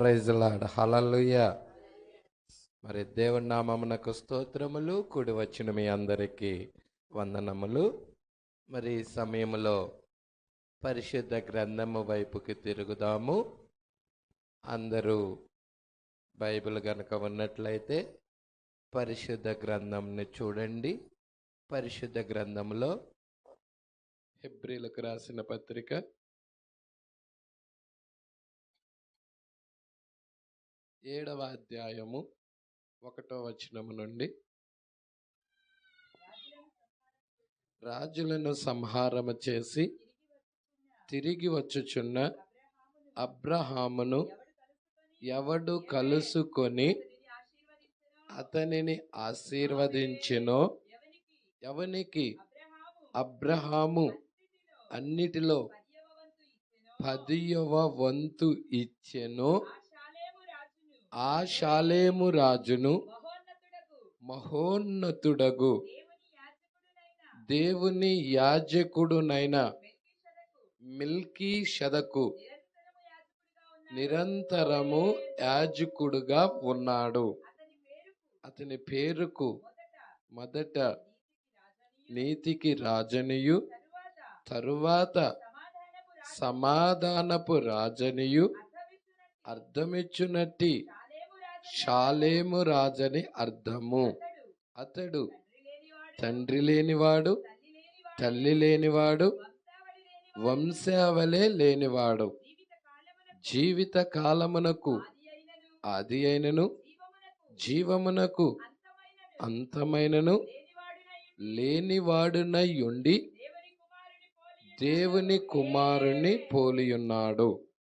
Praise lord, హల్లెలూయా. మరి దేవుని నామమునకు స్తోత్రములు. కూడి వచ్చిన మీ అందరికీ వందనములు. మరి ఈ సమయంలో పరిశుద్ధ గ్రంథము వైపుకి తిరుగుదాము. అందరూ బైబిల్ గనుక ఉన్నట్లయితే పరిశుద్ధ గ్రంథంని చూడండి. పరిశుద్ధ గ్రంథంలో హెబ్రీలకు రాసిన పత్రిక 7వ అధ్యాయము 1వ వచనము నుండి, రాజులను సంహారము చేసి తిరిగి వచ్చుచున్న అబ్రహామును ఎవడు కలుసుకొని అతనిని ఆశీర్వదించెనో, ఎవనికి అబ్రహాము అన్నిటిలో 10వ వంతు ఇచ్చెనో, ఆ షాలేము రాజును మహోన్నతుడగు దేవుని యాజకుడునైన మిల్కీషెదకు నిరంతరము యాజకుడుగా ఉన్నాడు. అతని పేరుకు మొదట నీతికి రాజనియు, తరువాత సమాధానపు రాజనియు అర్థమిచ్చునట్టి షాలేము రాజని అర్థము. అతడు తండ్రి లేనివాడు, తల్లి లేనివాడు, వంశావళి లేనివాడు, జీవిత కాలమునకు ఆది అయినను జీవమునకు అంతమైనను లేనివాడునై ఉండి దేవుని కుమారుని పోలియున్నాడు.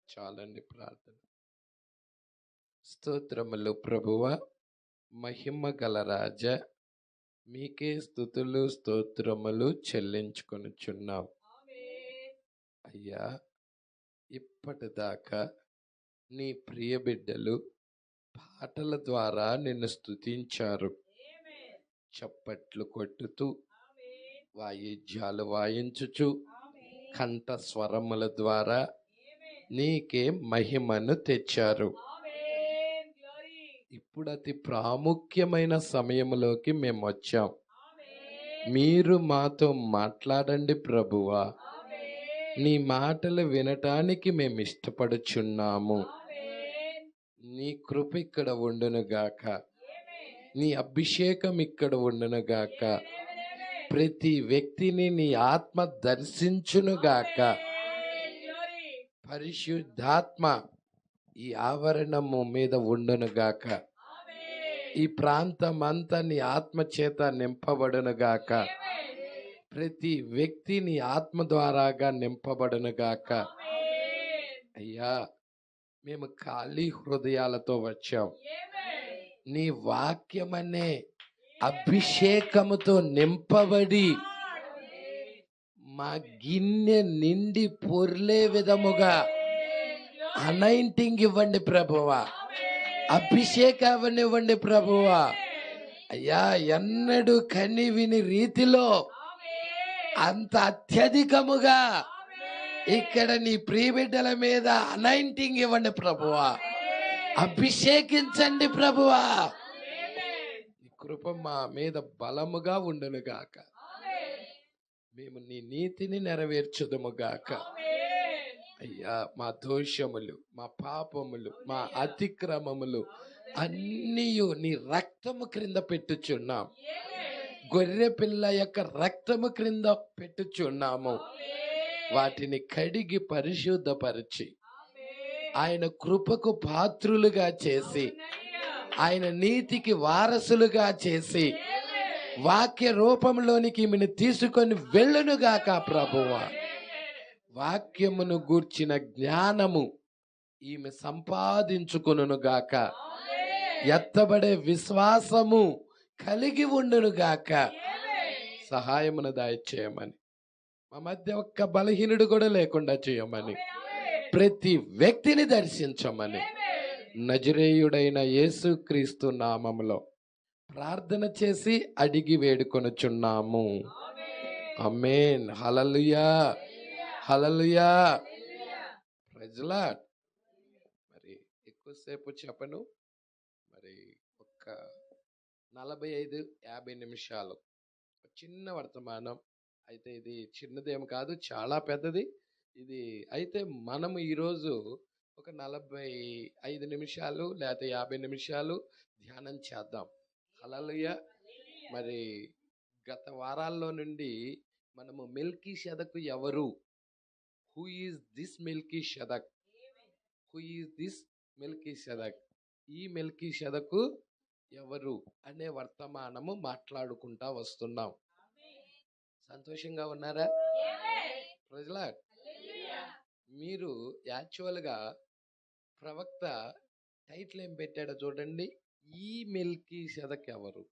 చాలండి ప్రార్థన. స్తోత్రములు ప్రభువా, మహిమ గల రాజా, మీకే స్తుతులు స్తోత్రములు చెల్లించుకొనుచున్నాం. అయ్యా, ఇప్పటిదాకా నీ ప్రియ బిడ్డలు పాటల ద్వారా నిన్ను స్తుతించారు. చప్పట్లు కొట్టుతూ, వాయిద్యాలు వాయించుచు, కంఠ స్వరముల ద్వారా నీకే మహిమను తెచ్చారు. ఇప్పుడు అతి ప్రాముఖ్యమైన సమయంలోకి మేము వచ్చాం. మీరు మాతో మాట్లాడండి ప్రభువా. నీ మాటలు వినటానికి మేము ఇష్టపడుచున్నాము. నీ కృప ఇక్కడ ఉండునుగాక, నీ అభిషేకం ఇక్కడ ఉండునుగాక, ప్రతి వ్యక్తిని నీ ఆత్మ దర్శించునుగాక. పరిశుద్ధాత్మ ఈ ఆవరణము మీద ఉండునుగాక. ఈ ప్రాంతం అంతా నీ ఆత్మ చేత నింపబడునుగాక. ప్రతి వ్యక్తి నీ ఆత్మ ద్వారాగా నింపబడునుగాక. అయ్యా, మేము ఖాళీ హృదయాలతో వచ్చాం. నీ వాక్యమనే అభిషేకముతో నింపబడి మా గిన్నె నిండి పొర్లే విధముగా అనైంటింగ్ ఇవ్వండి ప్రభువా. అభిషేకం ఇవ్వండి ప్రభువా. అయ్యా, ఎన్నడూ కని విని రీతిలో అంత అత్యధికముగా ఇక్కడ నీ ప్రియబిడ్డల మీద అనైంటింగ్ ఇవ్వండి ప్రభువా. అభిషేకించండి ప్రభువా. నీ కృప మా మీద బలముగా ఉండునుగాక. మేము నీ నీతిని నెరవేర్చుదుముగాక. అయ్యా, మా దోషములు, మా పాపములు, మా అతిక్రమములు అన్నీ నీ రక్తము క్రింద పెట్టుచున్నాం. గొర్రె పిల్ల యొక్క రక్తము క్రింద పెట్టుచున్నాము. వాటిని కడిగి పరిశుద్ధపరిచి ఆయన కృపకు పాత్రులుగా చేసి, ఆయన నీతికి వారసులుగా చేసి, వాక్య రూపంలోనికి ఈమెను తీసుకొని వెళ్ళునుగాక ప్రభువా. వాక్యమును గూర్చిన జ్ఞానము ఈమె సంపాదించుకొనుగాక. ఎత్తబడే విశ్వాసము కలిగి ఉండునుగాక. సహాయమును దయచేయమని, మా మధ్య ఒక్క బలహీనుడు కూడా లేకుండా చేయమని, ప్రతి వ్యక్తిని దర్శించమని నజరేయుడైన యేసుక్రీస్తు నామములో ప్రార్థన చేసి అడిగి వేడుకొనుచున్నాము. ఆమేన్. హల్లెలూయా, హల్లెలూయా. Praise Lord. మరి ఎక్కువ ఎక్కువసేపు చెప్పను, మరి ఒక్క 45-50 నిమిషాలు చిన్న వర్తమానం. అయితే ఇది చిన్నదేం కాదు, చాలా పెద్దది ఇది. అయితే మనము ఈరోజు ఒక 45 నిమిషాలు లేకపోతే 50 నిమిషాలు ధ్యానం చేద్దాం. హల్లెలూయా. మరి గత వారాల్లో నుండి మనము మెల్కీషెదకు ఎవరు, who is this Melchizedek, who is this Melchizedek, ఈ మెల్కీషెదకు ఎవరు అనే వర్తమానము మాట్లాడుకుంటా వస్తున్నాం. సంతోషంగా ఉన్నారా? ప్రజలా, మీరు యాక్చువల్గా ప్రవక్త టైటిల్ ఏం పెట్టాడో చూడండి, ఈ మెల్కీషెదక్ ఎవరు.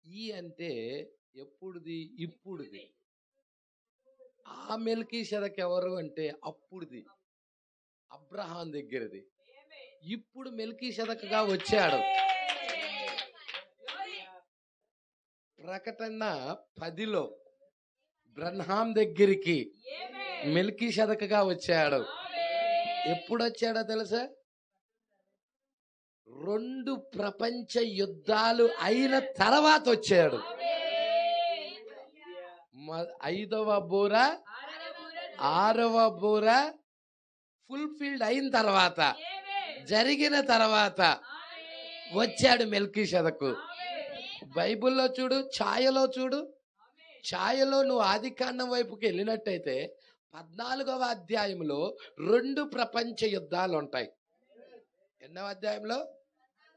ఈ అంటే ఎప్పుడుది? ఇప్పుడుది. ఆ మెల్కీషెదక్ ఎవరు అంటే అప్పుడుది, అబ్రహాం దగ్గరది. ఇప్పుడు మెల్కీషెదకుగా వచ్చాడు. ప్రకటన 10లో బ్రన్హాం దగ్గరికి మెల్కీషెదకుగా వచ్చాడు. ఎప్పుడు వచ్చాడో తెలుసా? 2 ప్రపంచ యుద్ధాలు అయిన తర్వాత వచ్చాడు. 5వ బూర 6వ బూర ఫుల్ఫిల్డ్ అయిన తర్వాత, జరిగిన తర్వాత వచ్చాడు మెల్కీషెదకు. బైబిల్లో చూడు, ఛాయలో చూడు, ఛాయలో నువ్వు ఆదికాండం వైపుకి వెళ్ళినట్టయితే 14వ అధ్యాయంలో 2 ప్రపంచ యుద్ధాలు ఉంటాయి. ఎన్నవ అధ్యాయంలో?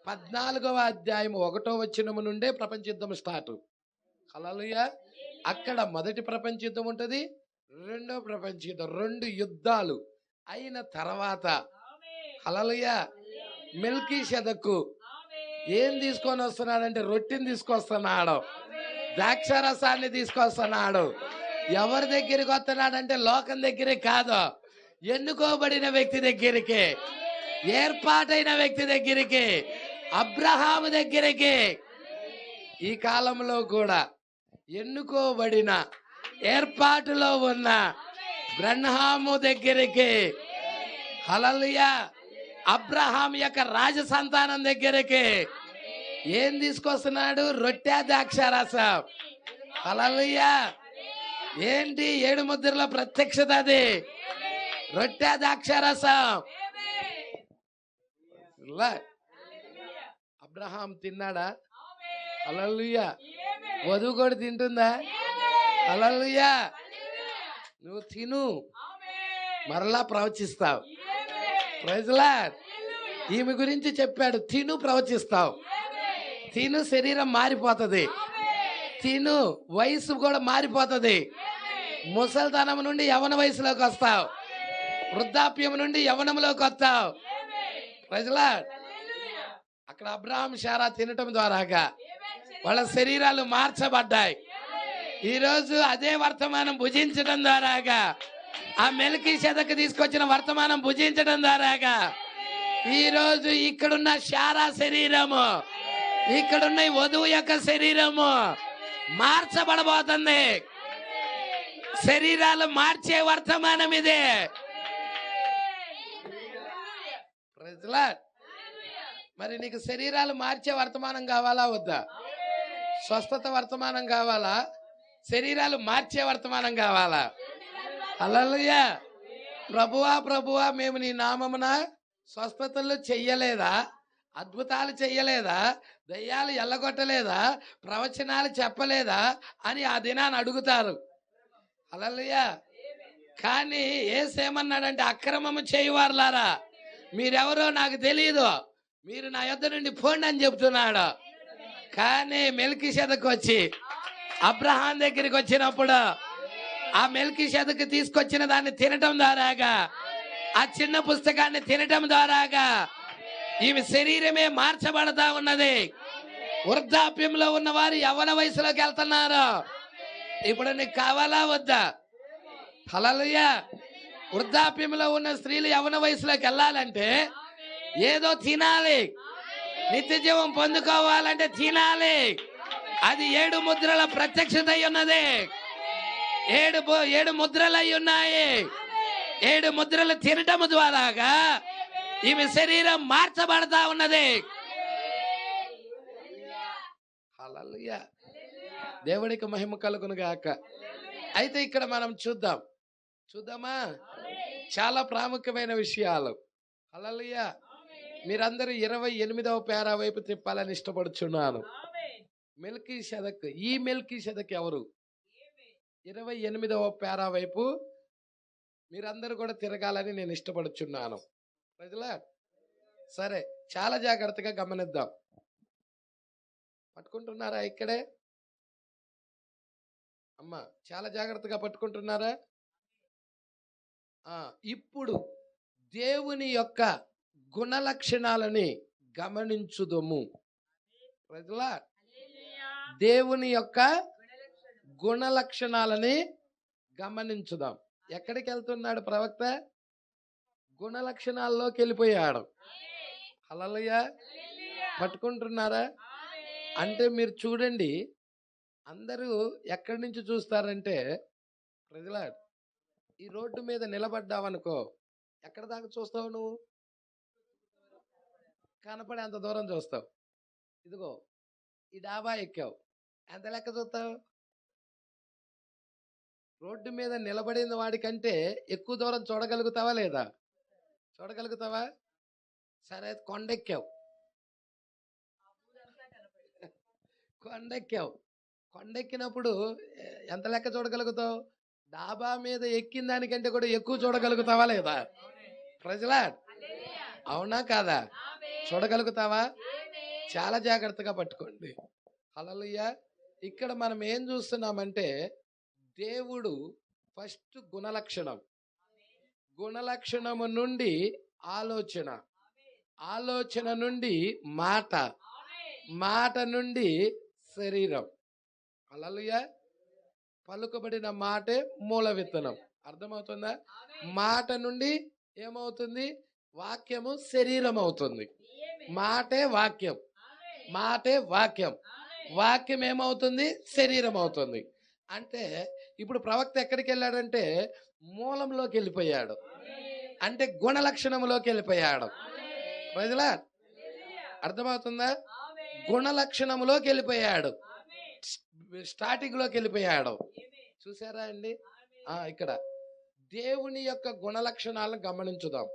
14వ అధ్యాయం 1వ వచనం నుండే ప్రపంచ యుద్ధం స్టార్ట్. హల్లెలూయా. అక్కడ మొదటి ప్రపంచ యుద్ధం ఉంటుంది, రెండో ప్రపంచ యుద్ధం. 2 యుద్ధాలు అయిన తర్వాత హల్లెలూయా మెల్కీషెదకు ఏం తీసుకొని వస్తున్నాడంటే రొట్టెని తీసుకొస్తున్నాడు, ద్రాక్షారసాన్ని తీసుకొస్తున్నాడు. ఎవరి దగ్గరికి వస్తున్నాడంటే లోకం దగ్గరికి కాదు, ఎన్నుకోబడిన వ్యక్తి దగ్గరికి, ఏర్పాటైన వ్యక్తి దగ్గరికి, అబ్రహాము దగ్గరికి. ఈ కాలంలో కూడా ఎన్నుకోబడిన ఏర్పాటులో ఉన్న బ్రన్హాము దగ్గరికి, హల్లెలూయా అబ్రహాం యొక్క రాజ సంతానం దగ్గరికి ఏం తీసుకొస్తున్నాడు? రొట్టె, ద్రాక్షారసం. హల్లెలూయా. ఏంటి? 7 ముద్రల ప్రత్యక్షత అది. రొట్టె, ద్రాక్షారసం. అబ్రహాం తిన్నాడా? హల్లెలూయా. వధువు కూడా తింటుందా? హల్లెలూయా. నువ్వు తిను, మరలా ప్రవచిస్తావు. Praise lord. ఈమె గురించి చెప్పాడు, తిను ప్రవచిస్తావు. తిను, శరీరం మారిపోతుంది. తిను, వయసు కూడా మారిపోతుంది. ముసలితనం నుండి యవన వయసులోకి వస్తావు, వృద్ధాప్యం నుండి యవనంలోకి వస్తావు. Praise Lord. అక్కడ అబ్రహాం శారా తినటం ద్వారాగా వాళ్ళ శరీరాలు మార్చబడ్డాయి. ఈరోజు అదే వర్తమానం భుజించడం ద్వారాగా, ఆ మెల్కీషెదకు తీసుకొచ్చిన వర్తమానం భుజించడం ద్వారాగా ఈరోజు ఇక్కడున్న శారా శరీరము, ఇక్కడున్న వధువు యొక్క శరీరము మార్చబడబోతుంది. శరీరాలు మార్చే వర్తమానం ఇదే. మరి నీకు శరీరాలు మార్చే వర్తమానం కావాలా వద్దా? స్వస్థత వర్తమానం కావాలా? శరీరాలు మార్చే వర్తమానం కావాలా? హల్లెలూయా. ప్రభువా ప్రభువా మేము నీ నామమున స్వస్థతలు చెయ్యలేదా? అద్భుతాలు చెయ్యలేదా? దయ్యాలు ఎల్లగొట్టలేదా? ప్రవచనాలు చెప్పలేదా అని ఆ దినాన్ని అడుగుతారు. హల్లెలూయా. కానీ యేసేమన్నాడంటే, అక్రమము చేయువారులారా మీరెవరో నాకు తెలియదు, మీరు నా యొద్ద నుండి పోండి అని చెప్తున్నాడు. కానీ మెల్కీషెదకు వచ్చి అబ్రహాం దగ్గరికి వచ్చినప్పుడు ఆ మెల్కీషెదకు తీసుకొచ్చిన దాన్ని తినటం ద్వారాగా, ఆ చిన్న పుస్తకాన్ని తినటం ద్వారాగా ఈమె శరీరమే మార్చబడతా ఉన్నది. వృద్ధాప్యంలో ఉన్న వారు యవ్వన వయసులోకి వెళ్తున్నారు. ఇప్పుడు నీకు కావాలా వద్దా? హల్లెలూయా. వృద్ధాప్యంలో ఉన్న స్త్రీలు యవ్వన వయసులోకి వెళ్ళాలంటే ఏదో తినాలి. నిత్య జీవం పొందుకోవాలంటే తినాలి. అది 7 ముద్రల ప్రత్యక్షత ఉన్నది. 7 ముద్రలు అయి ఉన్నాయి. 7 ముద్రలు తినటం ద్వారాగా ఈమె శరీరం మార్చబడతా ఉన్నది. హల్లెలూయా. దేవుడికి మహిమ కలుగును గాక. అయితే ఇక్కడ మనం చూద్దామా? చాలా ప్రాముఖ్యమైన విషయాలు. హల్లెలూయా. మీరందరూ 28వ పేరా వైపు తిప్పాలని ఇష్టపడుచున్నాను. మెల్కీషెదెకు. ఈ మెల్కీషెదెకు ఎవరు? 28వ పేరా వైపు మీరందరూ కూడా తిరగాలని నేను ఇష్టపడుచున్నాను. ప్రజలా సరే, చాలా జాగ్రత్తగా గమనిద్దాం. పట్టుకుంటున్నారా? ఇక్కడే అమ్మా చాలా జాగ్రత్తగా పట్టుకుంటున్నారా? ఇప్పుడు దేవుని యొక్క గుణ లక్షణాలని గమనించుదము. ప్రజలా దేవుని యొక్క గుణ లక్షణాలని గమనించుదాం. ఎక్కడికి వెళ్తున్నాడు ప్రవక్త? గుణ లక్షణాల్లోకి వెళ్ళిపోయాడు. హల్లెలూయా. పట్టుకుంటున్నారా? అంటే మీరు చూడండి, అందరూ ఎక్కడి నుంచి చూస్తారంటే, ప్రజలా ఈ రోడ్డు మీద నిలబడ్డావనుకో, ఎక్కడ దాకా చూస్తావు? నువ్వు కనపడే అంత దూరం చూస్తావు. ఇదిగో ఈ డాబా ఎక్కావు, ఎంత లెక్క చూస్తావు? రోడ్డు మీద నిలబడిన వాడికంటే ఎక్కువ దూరం చూడగలుగుతావా లేదా? చూడగలుగుతావా? సరే, కొండెక్కావు. కొండెక్కినప్పుడు ఎంత లెక్క చూడగలుగుతావు? డాబా మీద ఎక్కిన దానికంటే కూడా ఎక్కువ చూడగలుగుతావా లేదా? ప్రజలా అవునా కాదా? చూడగలుగుతావా? చాలా జాగ్రత్తగా పట్టుకోండి. హల్లెలూయా. ఇక్కడ మనం ఏం చూస్తున్నామంటే, దేవుడు ఫస్ట్ గుణలక్షణము నుండి ఆలోచన నుండి మాట నుండి శరీరం. హల్లెలూయా. పలుకబడిన మాటే మూల విత్తనం. అర్థమవుతుందా? మాట నుండి ఏమవుతుంది? వాక్యము శరీరం అవుతుంది. మాటే వాక్యం. వాక్యం ఏమవుతుంది? శరీరం అవుతుంది. అంటే ఇప్పుడు ప్రవక్త ఎక్కడికి వెళ్ళాడంటే మూలంలోకి వెళ్ళిపోయాడు. అంటే గుణ లక్షణంలోకి వెళ్ళిపోయాడు. ప్రజలా అర్థమవుతుందా? గుణ లక్షణంలోకి వెళ్ళిపోయాడు. స్టార్టింగ్ లోకి వెళ్ళిపోయాడు. చూసారా అండి? ఇక్కడ దేవుని యొక్క గుణ లక్షణాలను గమనించుదాం.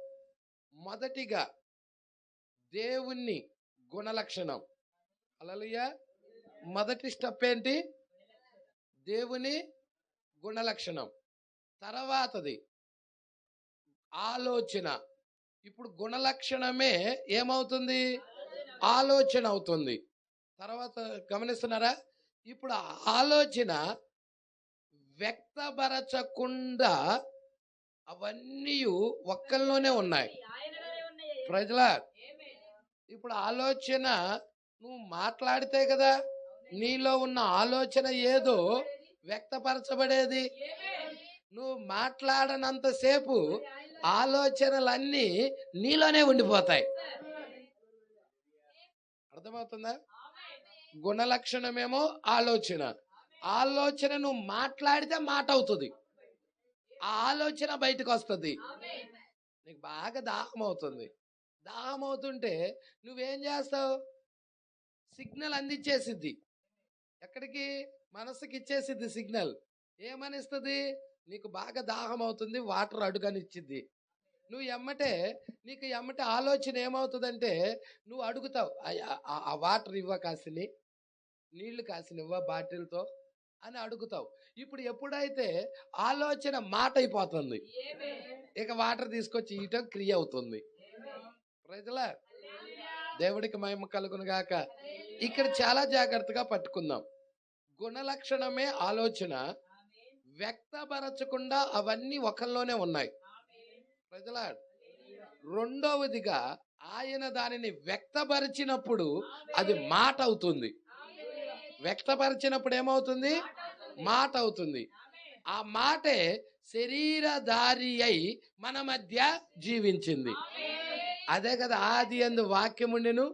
మొదటిగా దేవుని గుణ లక్షణం. హల్లెలూయా. మొదటి స్టెప్ ఏంటి? దేవుని గుణ లక్షణం. తర్వాతది ఆలోచన. ఇప్పుడు గుణ లక్షణమే ఏమవుతుంది? ఆలోచన అవుతుంది. తర్వాత గమనిస్తున్నారా? ఇప్పుడు ఆలోచన వ్యక్తపరచకుండా అవన్నీ ఒక్కల్లోనే ఉన్నాయి. ప్రజలా ఇప్పుడు ఆలోచన నువ్వు మాట్లాడితే కదా నీలో ఉన్న ఆలోచన ఏదో వ్యక్తపరచబడేది. నువ్వు మాట్లాడనంతసేపు ఆలోచనలన్నీ నీలోనే ఉండిపోతాయి. అర్థమవుతుందా? గుణ లక్షణమేమో ఆలోచన నువ్వు మాట్లాడితే మాట అవుతుంది. ఆ ఆలోచన బయటకు వస్తుంది. నీకు బాగా దాహం అవుతుంటే నువ్వేం చేస్తావు? సిగ్నల్ అందించేసిద్ది. ఎక్కడికి? మనసుకి ఇచ్చేసిద్ది సిగ్నల్. ఏమనిస్తుంది? నీకు బాగా దాహం అవుతుంది, వాటర్ అడుగనిచ్చిద్ది. నువ్వు నీకు ఎమ్మటే ఆలోచన ఏమవుతుందంటే నువ్వు అడుగుతావు, ఆ వాటర్ ఇవ్వ, కాసిని నీళ్లు కాసినివ్వ బాటిల్తో అని అడుగుతావు. ఇప్పుడు ఎప్పుడైతే ఆలోచన మాట అయిపోతుంది, ఇక వాటర్ తీసుకొచ్చి ఇయటం క్రియ అవుతుంది. ప్రజలా దేవుడికి మహిమ కలుగును గాక. ఇక్కడ చాలా జాగ్రత్తగా పట్టుకుందాం. గుణ లక్షణమే ఆలోచన, వ్యక్తపరచకుండా అవన్నీ ఒకల్లోనే ఉన్నాయి. ప్రజలా రెండవదిగా ఆయన దానిని వ్యక్తపరిచినప్పుడు అది మాట అవుతుంది. వ్యక్తపరిచినప్పుడు ఏమవుతుంది? మాట అవుతుంది. ఆ మాటే శరీరధారి అయి మన మధ్య జీవించింది. అదే కదా, ఆది యందు వాక్యము ఉండెను,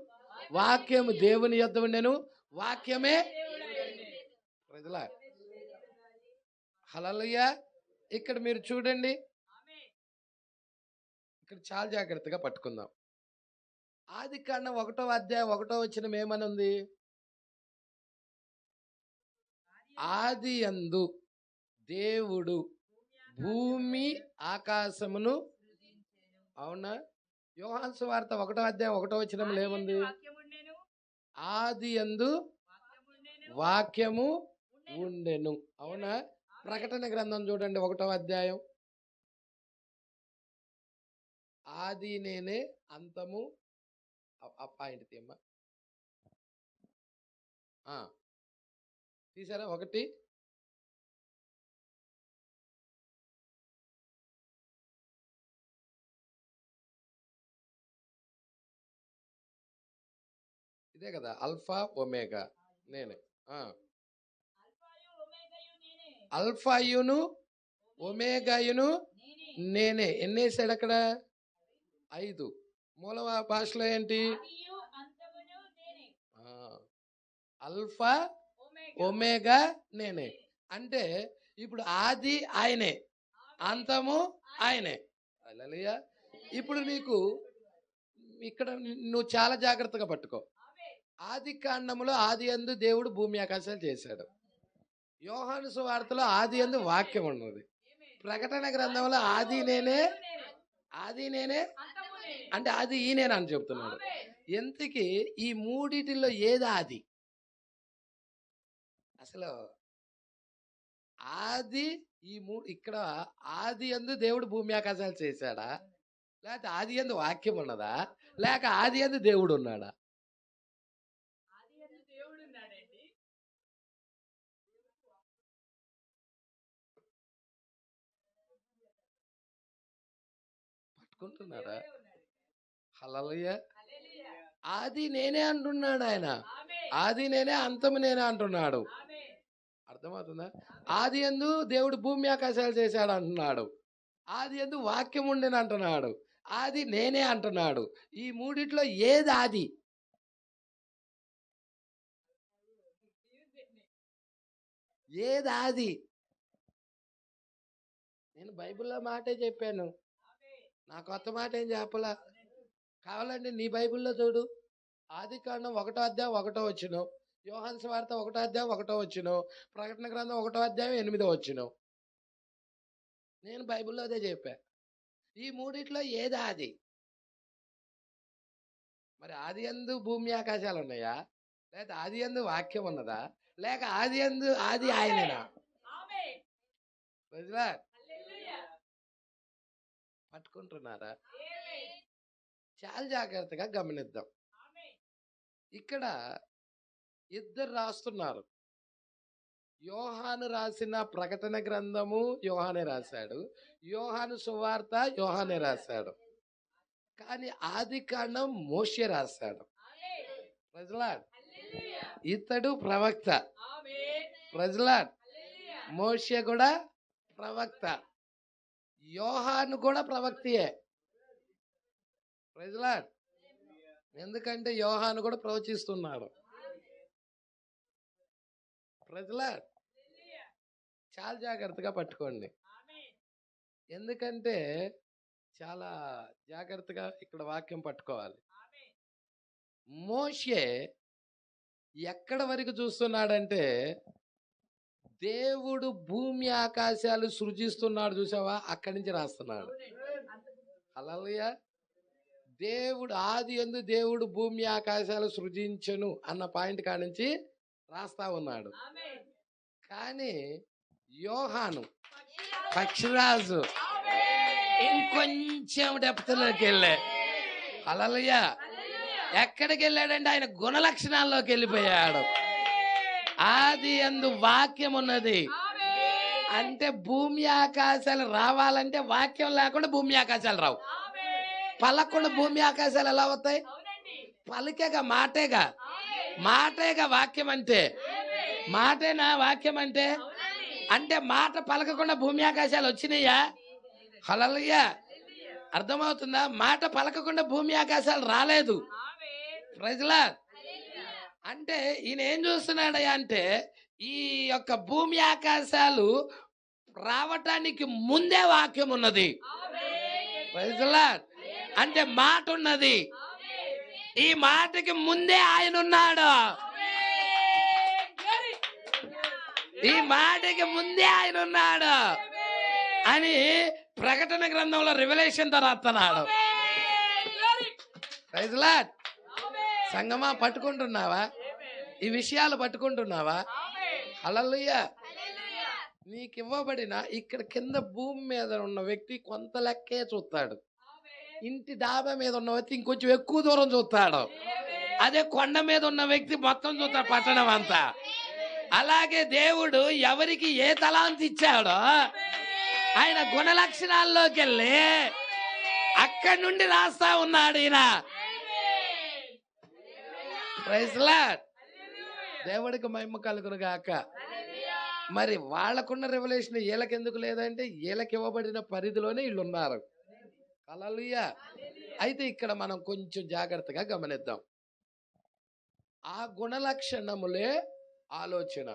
వాక్యము దేవుని యొద్ద ఉండెను, వాక్యమే ప్రజలా హల్లెలూయా. ఇక్కడ మీరు చూడండి, ఇక్కడ చాలా జాగ్రత్తగా పట్టుకుందాం. ఆదికాండం 1వ అధ్యాయం 1వ వచనం ఏమని ఉంది? ఆది యందు దేవుడు భూమి ఆకాశమును. అవునా? యోహాను సువార్త 1వ అధ్యాయం 1వ వచనంలో ఏముంది? ఆది యందు వాక్యము ఉండెను. అవునా? ప్రకటన గ్రంథం చూడండి 1వ అధ్యాయం. ఆది నేనే అంతము. ఆ పాయింట్ తీయమ్మా. తీసారా? 1 ఇదే కదా, అల్ఫా ఒమేగా నేనే. అల్ఫాయును ఒమేగాయును నేనే. ఎన్ని వేసాడు అక్కడ? 5. మూల భాషలో ఏంటి? అల్ఫా ఒమేగా నేనే. అంటే ఇప్పుడు ఆది ఆయనే, అంతము ఆయనే. హల్లెలూయా. ఇప్పుడు నీకు ఇక్కడ నువ్వు చాలా జాగ్రత్తగా పట్టుకో. ఆది కాండములో ఆది యందు దేవుడు భూమి ఆకాశాలు చేశాడు. యోహాను సువార్తలో ఆది యందు వాక్యం ఉన్నది. ప్రకటన గ్రంథంలో ఆది నేనే అంటే అది ఈయనేనా అని చెప్తున్నాడు. ఎంతకి ఈ మూడిటిలో ఏది ఆది? అసలు ఆది ఈ ఇక్కడ ఆది యందు దేవుడు భూమి ఆకాశాలు చేశాడా, లేక ఆది యందు వాక్యం ఉన్నదా, లేక ఆది యందు దేవుడు ఉన్నాడా? పట్టుకుంటున్నారా? హల్లెలూయా. ఆది నేనే అంటున్నాడు ఆయన. ఆది నేనే అంతము నేనే అంటున్నాడు. అర్థమవుతుందా? ఆది యందు దేవుడు భూమి ఆకాశాలు చేశాడు అంటున్నాడు. ఆది యందు వాక్యం ఉండేని అంటున్నాడు. ఆది నేనే అంటున్నాడు. ఈ మూడిట్లో ఏది ఆది? ఏది ఆది? నేను బైబిల్లో మాటే చెప్పాను, నా కొత్త మాట ఏం చెప్పలా. కావాలంటే నీ బైబిల్లో చూడు. ఆది కాండం 1వ అధ్యాయం 1వ వచనం, యోహాను సువార్త 1వ అధ్యాయం 1వ వచనం, ప్రకటన గ్రంథం 1వ అధ్యాయం 8వ వచనం. నేను బైబిల్లో అదే చెప్పా. ఈ మూడిట్లో ఏది ఆది? మరి ఆది యందు భూమి ఆకాశాలు ఉన్నాయా, లేక ఆది యందు వాక్యం ఉన్నదా, లేక ఆది యందు ఆది ఆయనేనా? పట్టుకుంటున్నారా? చాలా జాగ్రత్తగా గమనిద్దాం. ఇక్కడ ఇద్దరు రాస్తున్నారు. యోహాను రాసిన ప్రకటన గ్రంథము యోహానే రాశాడు, యోహాను సువార్త యోహానే రాశాడు. కానీ ఆది కాండం మోషే రాశాడు. ప్రజలాడ్ ఇతడు ప్రవక్త. ప్రజలాడ్ మోషే కూడా ప్రవక్త, యోహాను కూడా ప్రవక్తయే. ప్రజలాడ్ ఎందుకంటే యోహాను కూడా ప్రవచిస్తున్నాడు. ప్రజలాడ్ చాలా జాగ్రత్తగా పట్టుకోండి. ఎందుకంటే చాలా జాగ్రత్తగా ఇక్కడ వాక్యం పట్టుకోవాలి. మోషే ఎక్కడ వరకు చూస్తున్నాడంటే దేవుడు భూమి ఆకాశాలు సృజిస్తున్నాడు చూసావా, అక్కడి నుంచి రాస్తున్నాడు. హల్లెలూయా. దేవుడు ఆది యందు దేవుడు భూమి ఆకాశాలు సృజించెను అన్న పాయింట్ కాడి నుంచి రాస్తా ఉన్నాడు. కానీ యోహాను పక్షిరాజు ఇంకొంచెం డెప్త్లోకి వెళ్ళే. హల్లెలూయా. ఎక్కడికి వెళ్ళాడంటే ఆయన గుణ లక్షణాల్లోకి వెళ్ళిపోయాడు. ఆది యందు వాక్యం ఉన్నది అంటే భూమి ఆకాశాలు రావాలంటే వాక్యం లేకుండా భూమి ఆకాశాలు రావు. పలకుండా భూమి ఆకాశాలు ఎలా వస్తాయి? పలికేగా, మాటేగా. మాటేగా వాక్యం అంటే. మాటేనా వాక్యం అంటే? అంటే మాట పలకకుండా భూమి ఆకాశాలు వచ్చినాయా? హల్లెలూయా. అర్థమవుతుందా? మాట పలకకుండా భూమి ఆకాశాలు రాలేదు. ప్రజలా అంటే ఈయన ఏం చూస్తున్నాడయ్యా అంటే ఈ యొక్క భూమి ఆకాశాలు రావటానికి ముందే వాక్యం ఉన్నది. ప్రజలా అంటే మాట ఉన్నది. ఈ మాటకి ముందే ఆయన ఉన్నాడు. ఈ మాటకి ముందే ఆయన ఉన్నాడు అని ప్రకటన గ్రంథంలో రివల్యూషన్ రాస్తున్నాడు. Praise Lord. సంగమా, పట్టుకుంటున్నావా? ఈ విషయాలు పట్టుకుంటున్నావా? హల్లెలూయా. నీకు ఇవ్వబడిన ఇక్కడ కింద భూమి మీద ఉన్న వ్యక్తి కొంత లెక్కే చూస్తాడు. ఇంటి డాబా మీద ఉన్న వ్యక్తి ఇంకొంచెం ఎక్కువ దూరం చూస్తాడు. అదే కొండ మీద ఉన్న వ్యక్తి మొత్తం చూస్తాడు, పట్టణం అంతా. అలాగే దేవుడు ఎవరికి ఏ తలాంతి ఇచ్చాడో ఆయన గుణ లక్షణాల్లోకి వెళ్ళి అక్కడి నుండి రాస్తా ఉన్నాడు ఈయన. Praise Lord. దేవుడికి మహిమ కలుగును గాక. మరి వాళ్ళకున్న రెవల్యూషన్ వీళ్ళకి ఎందుకు లేదంటే వీళ్ళకి ఇవ్వబడిన పరిధిలోనే వీళ్ళు ఉన్నారు. హల్లెలూయా. అయితే ఇక్కడ మనం కొంచెం జాగ్రత్తగా గమనిద్దాం. ఆ గుణ లక్షణములే ఆలోచన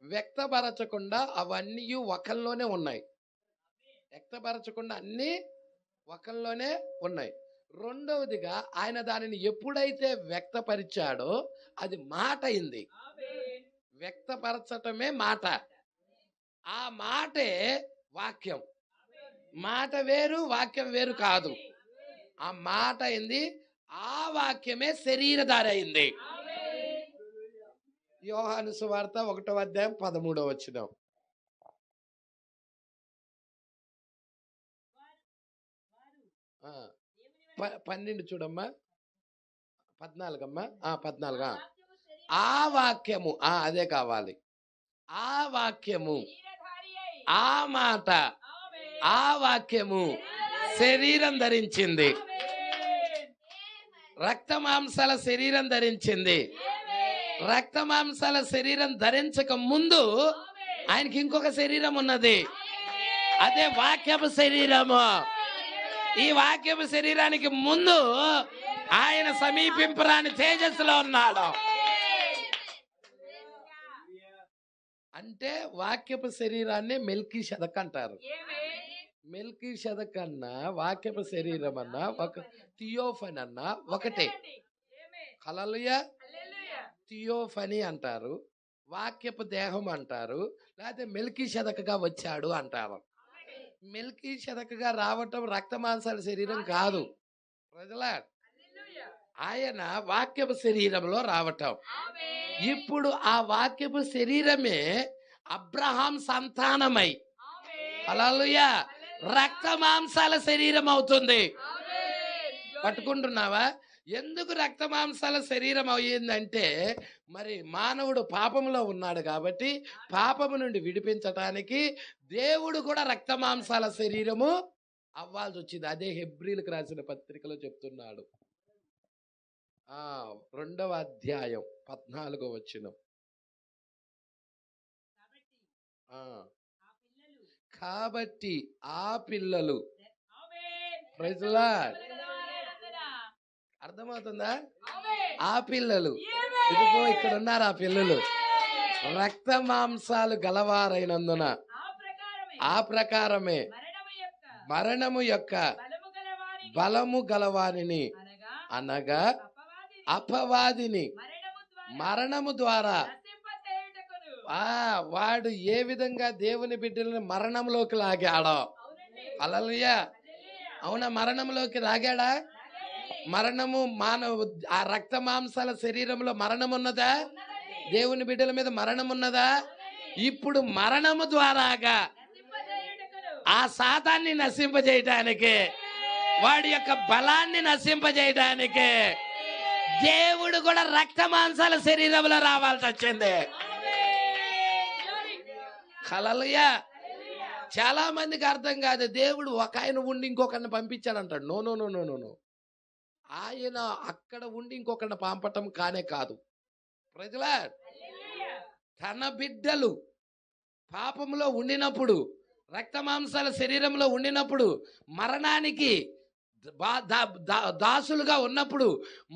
వ్యక్తపరచకుండా అవన్నీ ఒకల్లోనే ఉన్నాయి. వ్యక్తపరచకుండా అన్నీ ఒకల్లోనే ఉన్నాయి. రెండవదిగా ఆయన దానిని ఎప్పుడైతే వ్యక్తపరిచాడో అది మాట అయింది. వ్యక్తపరచటమే మాట. ఆ మాటే వాక్యం. మాట వేరు, వాక్యం వేరు కాదు. ఆ మాట అయింది, ఆ వాక్యమే శరీరధారి అయింది. యోహాను సువార్త 1వ అధ్యాయం 13వ వచనం. ఆ 12 చూడమ్మా, 14 అమ్మా, 14. ఆ వాక్యము, అదే కావాలి. ఆ వాక్యము, ఆ మాట, ఆ వాక్యము శరీరం ధరించింది, రక్త మాంసాల శరీరం ధరించింది. రక్త మాంసాల శరీరం ధరించక ముందు ఆయనకి ఇంకొక శరీరం ఉన్నది, అదే వాక్యపు శరీరము. ఈ వాక్యపు శరీరానికి ముందు ఆయన సమీపింపరాని తేజస్సులో ఉన్నాడు. అంటే వాక్యపు శరీరాన్ని మెల్కీషెదక్ అంటారు. మెల్కీషెదక్ అన్నా వాక్యపు శరీరం అన్నా ఒక థియోఫనీ అన్నా ఒకటే. హల్లెలూయా. థియోఫనీ అంటారు, వాక్యపు దేహం అంటారు, లేకపోతే మెల్కీషెదక్గా వచ్చాడు అంటారు. మెల్కీషెదక్గా రావటం రక్త మాంసాల శరీరం కాదు. ప్రజలా, ఆయన వాక్యపు శరీరంలో రావటం. ఇప్పుడు ఆ వాక్యపు శరీరమే అబ్రహాం సంతానమై హల్లెలూయా రక్త మాంసాల శరీరం అవుతుంది. పట్టుకుంటున్నావా? ఎందుకు రక్త మాంసాల శరీరం అయ్యిందంటే మరి మానవుడు పాపములో ఉన్నాడు కాబట్టి పాపము నుండి విడిపించటానికి దేవుడు కూడా రక్త మాంసాల శరీరము అవ్వాల్సి వచ్చింది. అదే హెబ్రీలకు రాసిన పత్రికలో చెప్తున్నాడు. 2వ అధ్యాయం 14వ వచనం. కాబట్టి ఆ పిల్లలు, ప్రైజ్ లార్డ్, అర్థమవుతుందా? ఆ పిల్లలు, ఇదిగో ఇక్కడ ఉన్నారు. ఆ పిల్లలు రక్త మాంసాలు గలవారైనందున ఆ ప్రకారమే మరణము యొక్క బలము గలవారిని అనగా అపవాదిని మరణము ద్వారా వాడు ఏ విధంగా దేవుని బిడ్డలను మరణంలోకి లాగాడో. హల్లెలూయా. అవునా? మరణంలోకి లాగాడా? మరణము ఆ రక్త మాంసాల శరీరంలో మరణం ఉన్నదా? దేవుని బిడ్డల మీద మరణం ఉన్నదా? ఇప్పుడు మరణము ద్వారాగా ఆ సాతాన్ని నశింపజేయటానికి, వాడి యొక్క బలాన్ని నశింపజేయటానికి దేవుడు కూడా రక్త మాంసాల శరీరంలో రావాల్సి వచ్చింది. హల్లెలూయా. చాలా మందికి అర్థం కాదు. దేవుడు ఒక ఆయన ఉండి ఇంకొకరిని పంపించాడంటాడు. No no no no no no. ఆయన అక్కడ ఉండి ఇంకొకరిని పంపటం కానే కాదు. ప్రజలా, తన బిడ్డలు పాపంలో ఉండినప్పుడు, రక్త మాంసాల శరీరంలో ఉండినప్పుడు, మరణానికి దాసులుగా ఉన్నప్పుడు,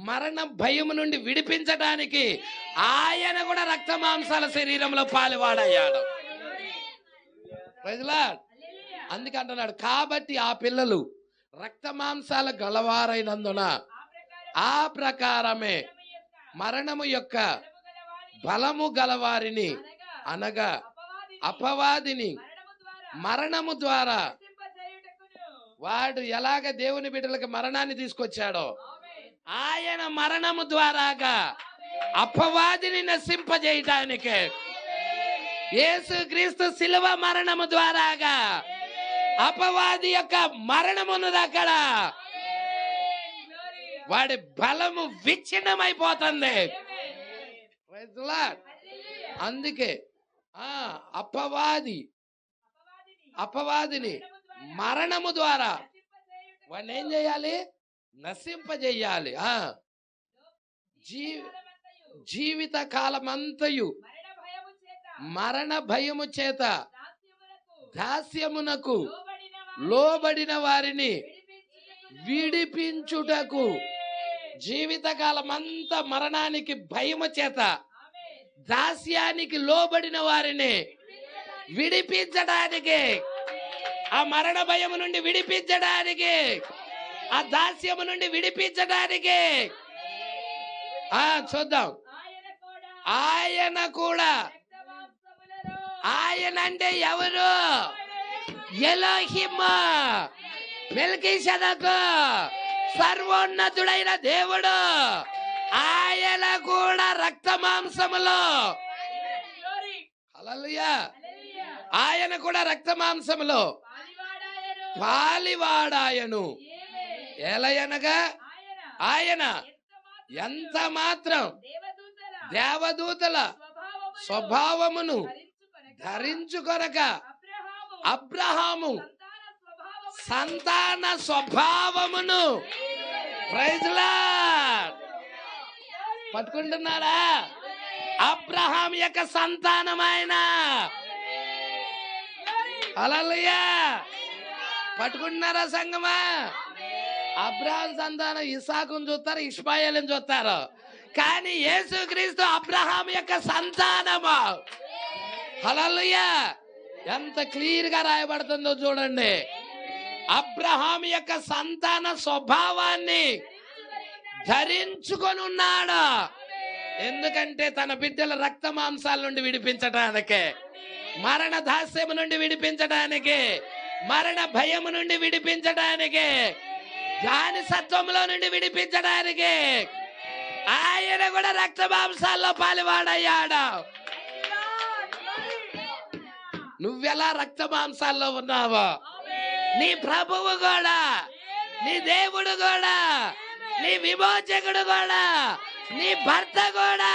మరణ భయం నుండి విడిపించడానికి ఆయన కూడా రక్త మాంసాల శరీరంలో పాలువాడయ్యాడు. ప్రజలా, అందుకంటున్నాడు కాబట్టి ఆ పిల్లలు రక్త మాంసాల గలవారైనందున ఆ ప్రకారమే మరణము యొక్క బలము గలవారిని అనగా అపవాదిని మరణము ద్వారా వాడు ఎలాగ దేవుని బిడ్డలకు మరణాన్ని తీసుకొచ్చాడో ఆయన మరణము ద్వారాగా అపవాదిని నశింపజేయటానికి యేసుక్రీస్తు శిలువ మరణము ద్వారాగా అపవాది యొక్క మరణమున్నది అక్కడ వాడి బలము విచ్ఛిన్నమైపోతుంది. అందుకే అపవాదిని మరణము ద్వారా వాడిని ఏం చేయాలి? నశింపజేయాలి. జీవిత కాలమంతయు మరణ భయము చేత దాస్యమునకు లోబడిన వారిని విడిపించుటకు, జీవితకాలమంతా మరణానికి భయము చేత దాస్యానికి లోబడిన వారిని విడిపించడానికి, ఆ మరణ భయము నుండి విడిపించడానికి, ఆ దాస్యము నుండి విడిపించడానికి చూద్దాం. ఆయన కూడా, ఆయన అంటే ఎవరు? ఎలోహిమ్, మెల్కీషెదకు, సర్వోన్నతుడైన దేవుడు. ఆయన కూడా రక్త మాంసములో, హల్లెలూయా, ఆయన కూడా రక్త మాంసములో పాలివాడాయను. ఎలయనగా ఆయన ఎంత మాత్రం దేవదూతల స్వభావమును ధరించుకొనక అబ్రహాము సంతాన స్వభావమును, ప్రైజ్ లార్డ్, పట్టుకుంటున్నారా? అబ్రహాం యొక్క సంతానమైన, హల్లెలూయా, పట్టుకుంటున్నారా సంగమా? అబ్రహాం సంతానం ఇసాకును చూస్తారు, ఇష్మాయేలును చూస్తారు, కానీ యేసుక్రీస్తు అబ్రహాం యొక్క సంతానము. హల్లెలూయా, ఎంత క్లియర్ గా రాయబడుతుందో చూడండి. అబ్రహాం యొక్క సంతాన స్వభావాన్ని ధరించుకొని ఉన్నాడు. ఎందుకంటే తన బిడ్డల రక్త మాంసాల నుండి విడిపించటానికి, మరణ దాస్యము నుండి విడిపించడానికి, మరణ భయము నుండి విడిపించడానికి, దాని సత్వములో నుండి విడిపించడానికి ఆయన కూడా రక్త మాంసాల్లో పాలువాడయ్యాడు. నువ్వెలా రక్త మాంసాల్లో ఉన్నావో నీ ప్రభువు కూడా, నీ దేవుడు కూడా, నీ విమోచకుడు కూడా, నీ భర్త కూడా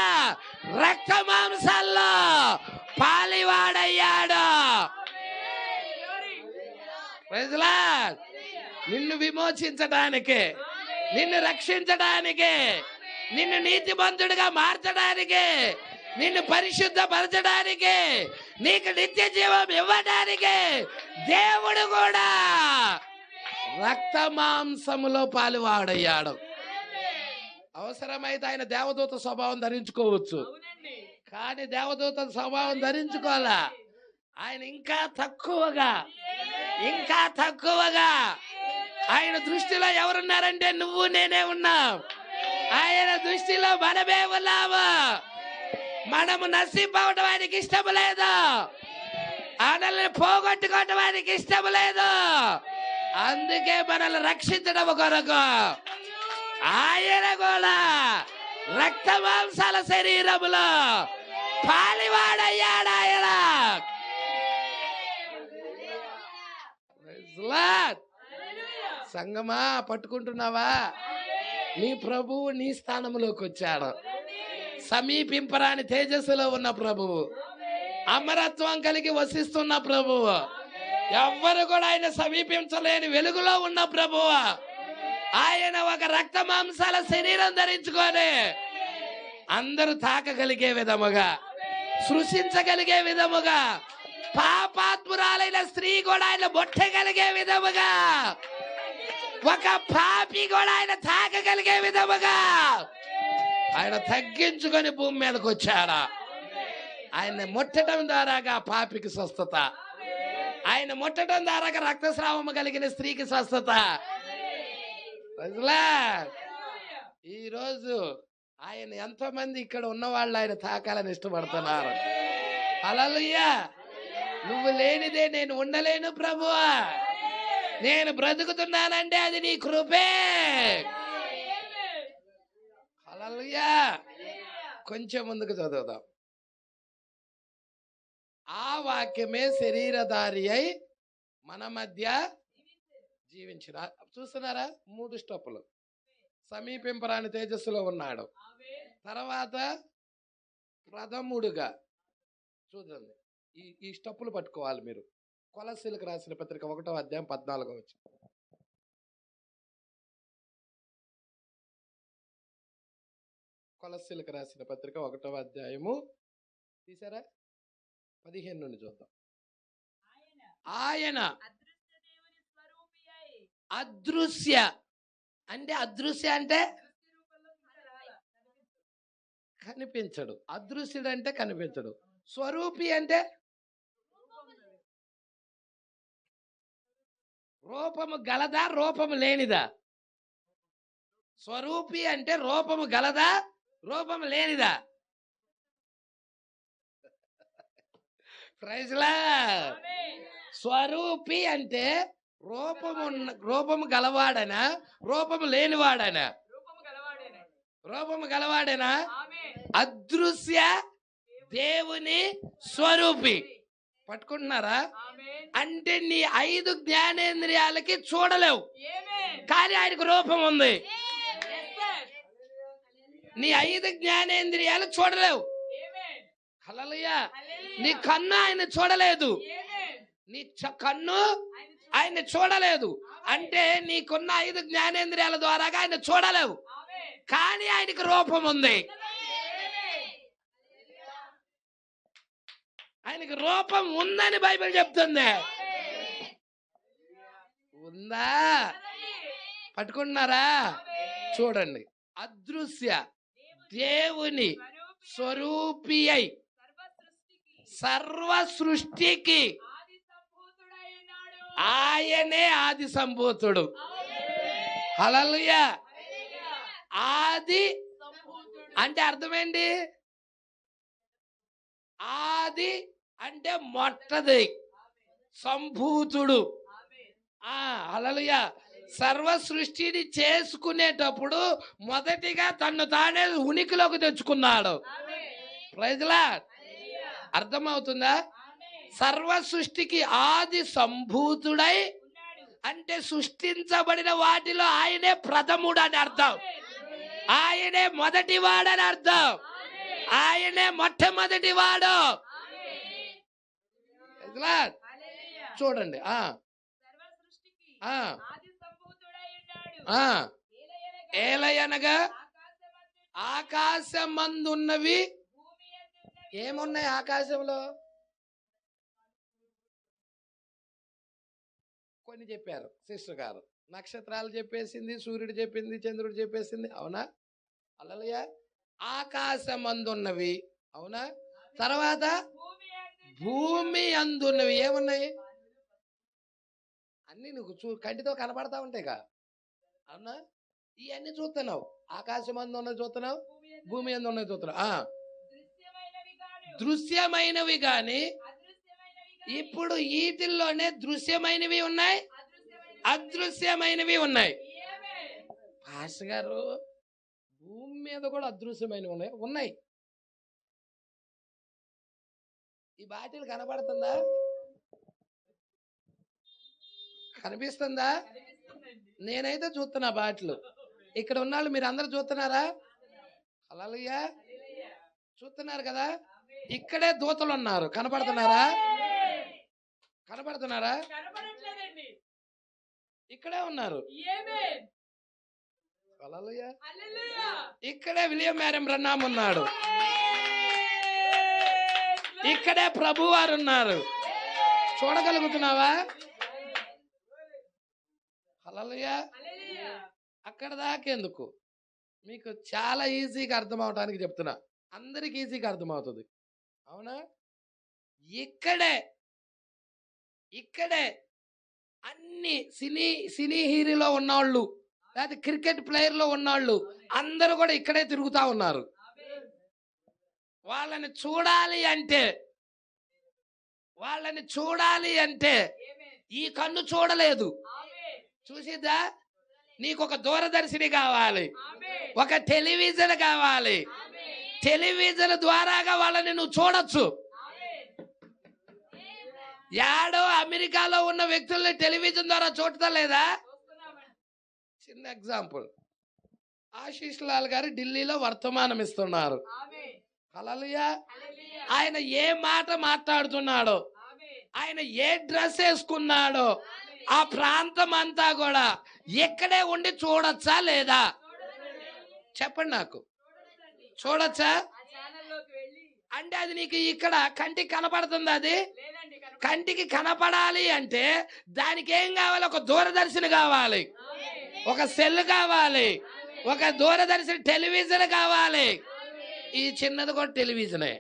రక్త మాంసాల్లో పాలివాడయ్యాడు. Praise lord. నిన్ను విమోచించడానికి, నిన్ను రక్షించడానికి, నిన్ను నీతిమంతుడిగా మార్చడానికి, నిన్ను పరిశుద్ధపరచడానికి, నీకు నిత్య జీవం ఇవ్వడానికి దేవుడు కూడా రక్త మాంసములో పాలువాడయ్యాడు. అవసరమైతే ఆయన దేవదూత స్వభావం ధరించుకోవచ్చు, కానీ దేవదూత స్వభావం ధరించుకోవాలా. ఆయన ఇంకా తక్కువగా ఆయన దృష్టిలో ఎవరున్నారంటే నువ్వు నేనే ఉన్నాం. ఆయన దృష్టిలో మనమే ఉన్నాము. మనము నశింపవటం ఆయనకి ఇష్టం లేదు, మనల్ని పోగొట్టుకోవటం ఆయనకి ఇష్టం లేదు. అందుకే మనల్ని రక్షించడం కొరకు ఆయన కూడా రక్త మాంసాల శరీరములో పాలివాడయ్యాడు. ఆయన సంగమా, పట్టుకుంటున్నావా? నీ ప్రభువు నీ స్థానంలోకి వచ్చాడు. సమీపింపరాని తేజస్సులో ఉన్న ప్రభువు, అమరత్వం కలిగి వసిస్తున్న ప్రభువు, ఎవ్వరు కూడా ఆయన సమీపించలేని వెలుగులో ఉన్న ప్రభువు. ఆయన ఒక రక్త మాంసాల శరీరం ధరించుకొని అందరూ తాకగలిగే విధముగా, సృష్టించగలిగే విధముగా, పాపాత్మురాలైన స్త్రీ కూడా ఆయన ముట్టగలిగే విధముగా, ఒక పాపి కూడా ఆయన తాకగలిగే విధముగా ఆయన తగ్గించుకొని భూమి మీదకి వచ్చాడా. ఆయన ముట్టడం ద్వారాగా పాపికి స్వస్థత, ఆయన ముట్టడం ద్వారాగా రక్తస్రావము కలిగిన స్త్రీకి స్వస్థత. ఈరోజు ఆయన ఎంతో మంది ఇక్కడ ఉన్న వాళ్ళు ఆయన తాకాలని ఇష్టపడుతున్నారు. హల్లెలూయా. నువ్వు లేనిదే నేను ఉండలేను ప్రభువా, నేను బ్రతుకుతున్నానంటే అది నీ కృపే. హల్లెలూయా. కొంచెం ముందుకు చదువుదాం. ఆ వాక్యమే శరీరధారి అయి మన మధ్య జీవించిన. చూస్తున్నారా? 3 స్టెప్పులు. సమీపింపరాని తేజస్సులో ఉన్నాడు. తర్వాత ప్రథముడుగా చూడండి. ఈ స్టెప్పులు పట్టుకోవాలి మీరు. కొలస్సీలకు రాసిన పత్రిక 1వ అధ్యాయం 14వ వచనం. కొలస్సీలకు రాసిన పత్రిక 1వ అధ్యాయము తీసారా? 15 నుండి చూద్దాం. ఆయన అదృశ్య అంటే కనిపించడు. అదృశ్యుడు అంటే కనిపించడు. స్వరూపి అంటే రూపము గలదా రూపము లేనిదా? స్వరూపి అంటే రూపము గలదా రూపము లేనిదా? Praise lord. స్వరూపి అంటే రూపము గలవాడనా రూపము లేనివాడనా? రూపము గలవాడనా? అదృశ్య దేవుని స్వరూపి. పట్టుకుంటున్నారా? అంటే నీ 5 జ్ఞానేంద్రియాలకి చూడలేవు, కానీ ఆయనకు రూపం ఉంది. నీ 5 జ్ఞానేంద్రియాలు చూడలేవు. హల్లెలూయా. నీ కన్ను ఆయన చూడలేదు, నీ కన్ను ఆయన చూడలేదు. అంటే నీకున్న 5 జ్ఞానేంద్రియాల ద్వారా ఆయన చూడలేవు, కానీ ఆయనకు రూపం ఉంది. ఆయనకు రూపం ఉందని బైబిల్ చెప్తుంది. ఉందా? పట్టుకుంటున్నారా? చూడండి. అదృశ్య దేవుని స్వరూపి అయి సర్వ సృష్టికి ఆయనే ఆది సంభూతుడు. హల్లెలూయా. ఆది అంటే అర్థమేంటి? ఆది అంటే మొట్టది, సంభూతుడు. హల్లెలూయా. సర్వ సృష్టిని చేసుకునేటప్పుడు మొదటిగా తన్ను తానే ఉనికిలోకి తెచ్చుకున్నాడు. Praise Lord. అర్థమవుతుందా? సర్వ సృష్టికి ఆది సంభూతుడై అంటే సృష్టించబడిన వాటిలో ఆయనే ప్రథముడు అని అర్థం. ఆయనే మొదటివాడని అర్థం. ఆయనే మొట్టమొదటివాడు. చూడండి. ఏలయనగా ఆకాశమందున్నవి ఏమున్నాయి? ఆకాశంలో కొన్ని చెప్పారు సిస్టర్ గారు. నక్షత్రాలు చెప్పేసింది, సూర్యుడు చెప్పింది, చంద్రుడు చెప్పేసింది. అవునా? హల్లెలూయా. ఆకాశమందున్నవి. అవునా? తర్వాత భూమి అందున్నవి ఏమున్నాయి? అన్ని నువ్వు కంటితో కనపడతా ఉంటాయిగా. అవునా? ఇవన్నీ చూస్తున్నావు. ఆకాశం అందు ఉన్నది చూస్తున్నావు, భూమి అందు ఉన్నది చూస్తున్నావు. దృశ్యమైనవి కానీ ఇప్పుడు వీటిల్లోనే దృశ్యమైనవి ఉన్నాయి, అదృశ్యమైనవి ఉన్నాయి. పాస్టర్ గారు, భూమి మీద కూడా అదృశ్యమైనవి ఉన్నాయి. ఈ బాటిల్ కనపడుతుందా? కనిపిస్తుందా? నేనైతే చూస్తున్నా బాటిల్. ఇక్కడ ఉన్నాళ్ళు మీరు అందరు చూస్తున్నారా? హల్లెలూయా. చూస్తున్నారు కదా? ఇక్కడే దూతలు ఉన్నారు. కనపడుతున్నారా? కనపడుతున్నారా? ఇక్కడే ఉన్నారు. హల్లెలూయా. ఇక్కడే విలియం మేరం బ్రన్నాం ఉన్నాడు. ఇక్కడే ప్రభు వారు ఉన్నారు. చూడగలుగుతున్నావా? హల్లెలూయా. అక్కడ దాకెందుకు? మీకు చాలా ఈజీగా అర్థం అవడానికి చెప్తున్నా. అందరికి ఈజీగా అర్థమవుతుంది. అవునా? ఇక్కడే అన్ని సినీ హీరోలో ఉన్నవాళ్ళు లేకపోతే క్రికెట్ ప్లేయర్లో ఉన్నవాళ్ళు అందరూ కూడా ఇక్కడే తిరుగుతా ఉన్నారు. వాళ్ళని చూడాలి అంటే ఈ కన్ను చూడలేదు. చూసిద్దా? నీకు ఒక దూరదర్శిని కావాలి, ఒక టెలివిజన్ కావాలి. టెలివిజన్ ద్వారాగా వాళ్ళని నువ్వు చూడొచ్చు. యాడో అమెరికాలో ఉన్న వ్యక్తుల్ని టెలివిజన్ ద్వారా చూడటం లేదా? చిన్న ఎగ్జాంపుల్, ఆశీష్ లాల్ గారు ఢిల్లీలో వర్తమానం ఇస్తున్నారు. హల్లెలూయా. ఆయన ఏ మాట మాట్లాడుతున్నాడో, ఆయన ఏ డ్రెస్ వేసుకున్నాడో ఆ ప్రాంతం అంతా కూడా ఇక్కడే ఉండి చూడొచ్చా లేదా? చెప్పండి నాకు. చూడొచ్చా? అంటే అది నీకు ఇక్కడ కంటికి కనపడుతుంది. అది కంటికి కనపడాలి అంటే దానికి ఏం కావాలి? ఒక దూరదర్శన్ కావాలి, ఒక సెల్ కావాలి, ఒక దూరదర్శన్ టెలివిజన్ కావాలి. ఈ చిన్నది కూడా టెలివిజనే,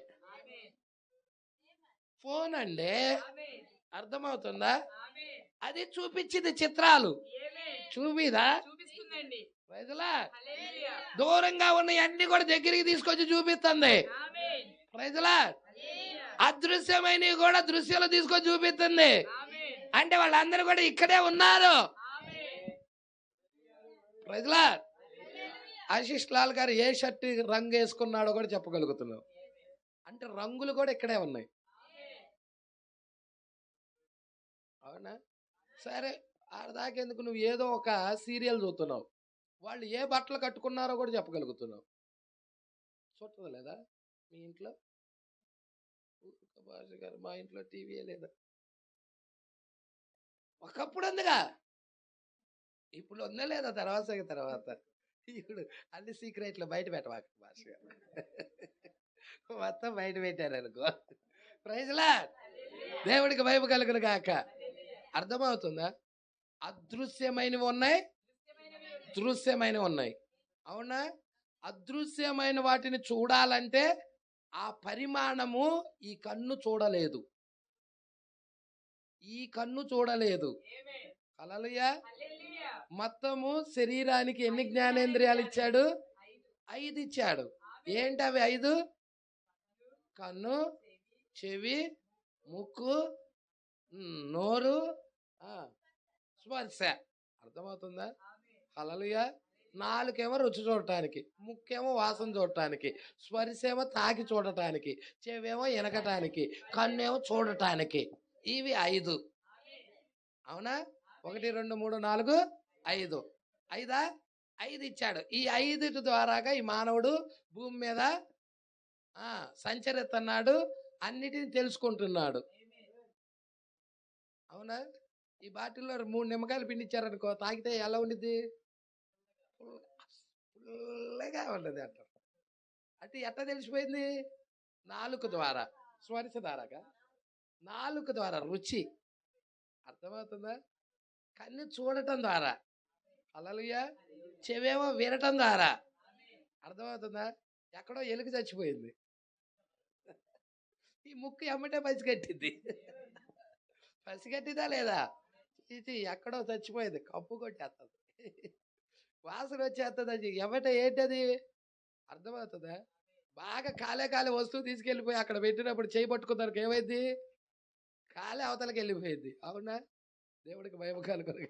ఫోన్ అండి. అర్థమవుతుందా? అది చూపించింది, చిత్రాలు చూపిదా? దూరంగా ఉన్న అన్ని కూడా దగ్గరికి తీసుకొచ్చి చూపిస్తుంది. ప్రైజ్లా. అదృశ్యమైనవి కూడా దృశ్యాలు తీసుకొని చూపిస్తుంది. అంటే వాళ్ళందరూ కూడా ఇక్కడే ఉన్నారు. ప్రైజ్లా. ఆశీష్ లాల్ గారు ఏ షర్ట్ రంగు వేసుకున్నాడో కూడా చెప్పగలుగుతున్నాం. అంటే రంగులు కూడా ఇక్కడే ఉన్నాయి. అవునా? సరే, ఆడదాకెందుకు, నువ్వు ఏదో ఒక సీరియల్ చూస్తున్నావు, వాళ్ళు ఏ బట్టలు కట్టుకున్నారో కూడా చెప్పగలుగుతున్నావు. చూడదు లేదా మీ ఇంట్లో? భాష గారు, మా ఇంట్లో టీవీ లేదా? ఒకప్పుడు ఉందిగా, ఇప్పుడు ఉందా లేదా? తర్వాత ఇప్పుడు అన్ని సీక్రెట్లు బయట పెట్టవాక భాష గారు మొత్తం బయట పెట్టారు అనుకో. ప్రైజ్లా. దేవుడికి వైపు కలుగును గాక. అర్థమవుతుందా? అదృశ్యమైనవి ఉన్నాయి, దృశ్యమైనవి ఉన్నాయి. అవునా? అదృశ్యమైన వాటిని చూడాలంటే ఆ పరిమాణము ఈ కన్ను చూడలేదు. హల్లెలూయా. మొత్తము శరీరానికి ఎన్ని జ్ఞానేంద్రియాలు ఇచ్చాడు? 5 ఇచ్చాడు. ఏంటి అవి 5? కన్ను, చెవి, ముక్కు, నోరు, స్పర్శ. అర్థమవుతుందా? హల్లెలూయా. 4 ఏమో రుచి చూడటానికి, ముక్కేమో వాసన చూడటానికి, స్పర్శేమో తాకి చూడటానికి, చెవేమో ఎనకటానికి, కన్నేమో చూడటానికి. ఇవి 5. అవునా? 1 2 3 4 5. 5 ఇచ్చాడు. ఈ 5 ద్వారాగా ఈ మానవుడు భూమి మీద సంచరిస్తున్నాడు, అన్నిటిని తెలుసుకుంటున్నాడు. అవునా? ఈ బాటిల్లో 3 నిమ్మకాయలు పిండిచ్చారనుకో, తాగితే ఎలా ఉండిద్ది? పుల్లగా ఉండదు అంటారు. అంటే ఎట్లా తెలిసిపోయింది? నాలుక ద్వారా, స్పర్శ ద్వారాగా, నాలుక ద్వారా రుచి. అర్థమవుతుందా? కన్ను చూడటం ద్వారా. హల్లెలూయా. చెవేమో వినటం ద్వారా. అర్థమవుతుందా? ఎక్కడో ఎలుక చచ్చిపోయింది, ఈ ముక్కు ఎమ్మటే పసిగట్టింది. పసిగట్టిందా లేదా? ఇది ఎక్కడో చచ్చిపోయింది, కప్పు కొట్టేస్తుంది, వాసన వచ్చేస్తుంది. అది ఎమ్మటే ఏంటది? అర్థమవుతుందా? బాగా కాలే వస్తువు తీసుకెళ్ళిపోయి అక్కడ పెట్టినప్పుడు చేయి పట్టుకున్నానికి ఏమైంది? కాలే అవతలకి వెళ్ళిపోయింది. అవునా? దేవుడికి భయం కలుగును.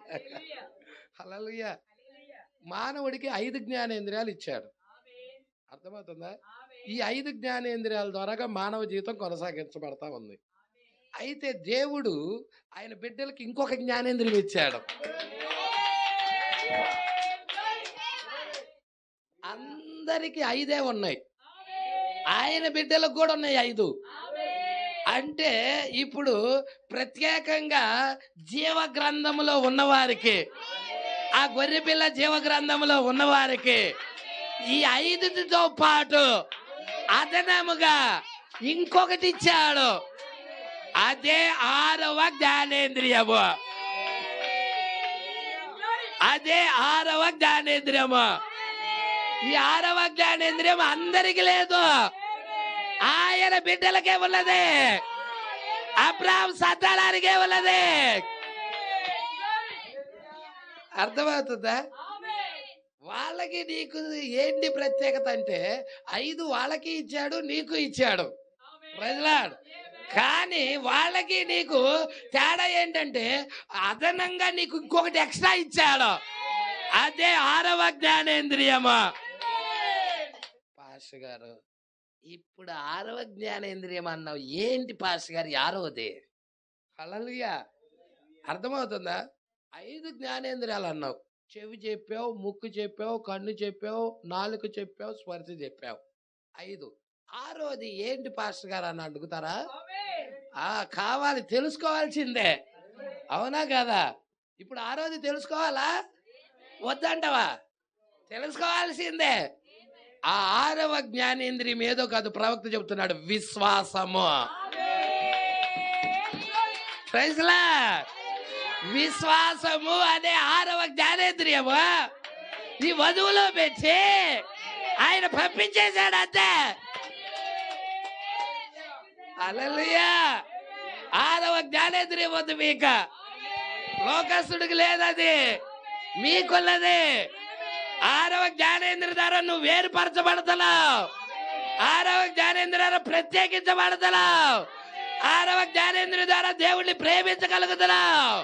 హల్లెలూయా. మానవుడికి 5 జ్ఞానేంద్రియాలు ఇచ్చాడు. అర్థమవుతుందా? ఈ 5 జ్ఞానేంద్రియాల ద్వారాగా మానవ జీవితం కొనసాగించబడతా ఉంది. అయితే దేవుడు ఆయన బిడ్డలకి ఇంకొక జ్ఞానేంద్రియం ఇచ్చాడు. అందరికి 5 ఉన్నాయి, ఆయన బిడ్డలకు కూడా ఉన్నాయి 5. అంటే ఇప్పుడు ప్రత్యేకంగా జీవ గ్రంథములో ఉన్నవారికి, ఆ గొర్రెపిల్ల జీవ గ్రంథములో ఉన్నవారికి ఈ 5తో పాటు అదనముగా ఇంకొకటి ఇచ్చాడు. అదే 6వ జ్ఞానేంద్రియము. అదే 6వ జ్ఞానేంద్రియము. ఈ 6వ జ్ఞానేంద్రియం అందరికి లేదు, ఆయన బిడ్డలకే ఉన్నది. అబ్రాహాం సంతానానికే ఉన్నది. అర్థమవుతుందా? వాళ్ళకి నీకు ఏంటి ప్రత్యేకత అంటే 5 వాళ్ళకి ఇచ్చాడు, నీకు ఇచ్చాడు. ప్రజలాడు కానీ వాళ్ళకి నీకు తేడా ఏంటంటే అదనంగా నీకు ఇంకొకటి ఎక్స్ట్రా ఇచ్చాడు. అదే 6వ జ్ఞానేంద్రియము. పాస్టర్ గారు ఇప్పుడు 6వ జ్ఞానేంద్రియం అన్నావు, ఏంటి పాస్టర్ గారు 6వది? హల్లెలూయా. అర్థమవుతుందా? 5 జ్ఞానేంద్రియాలు అన్నావు. చెవి చెప్పావు, ముక్కు చెప్పావు, కన్ను చెప్పావు, నాలుక చెప్పావు, స్పర్శ చెప్పావు. 5. 6వది ఏంటి పాస్టర్ గారు అని అడుగుతారా? కావాలి, తెలుసుకోవాల్సిందే. అవునా కదా? ఇప్పుడు 6వది తెలుసుకోవాలా వద్దంటవా? తెలుసుకోవాల్సిందే. ఆ 6వ జ్ఞానేంద్రియం ఏదో కాదు, ప్రవక్త చెబుతున్నాడు, విశ్వాసము. Praise Lord. విశ్వాసము అనే 6వ జ్ఞానేంద్రియము ఈ వధువులో పెట్టి ఆయన పంపించేశాడు అంతే. హల్లెలూయా. 6వ జ్ఞానేంద్రియం వద్దు మీకు, లోకస్తుడికి లేదది, మీకున్నది. 6వ జ్ఞానేంద్రియ ద్వారా నువ్వు వేరుపరచబడతావు. 6వ జ్ఞానేంద్రియ ద్వారా ప్రత్యేకించబడతావు. 6వ జ్ఞానేంద్రియ ద్వారా దేవుణ్ణి ప్రేమించగలుగుతున్నావు,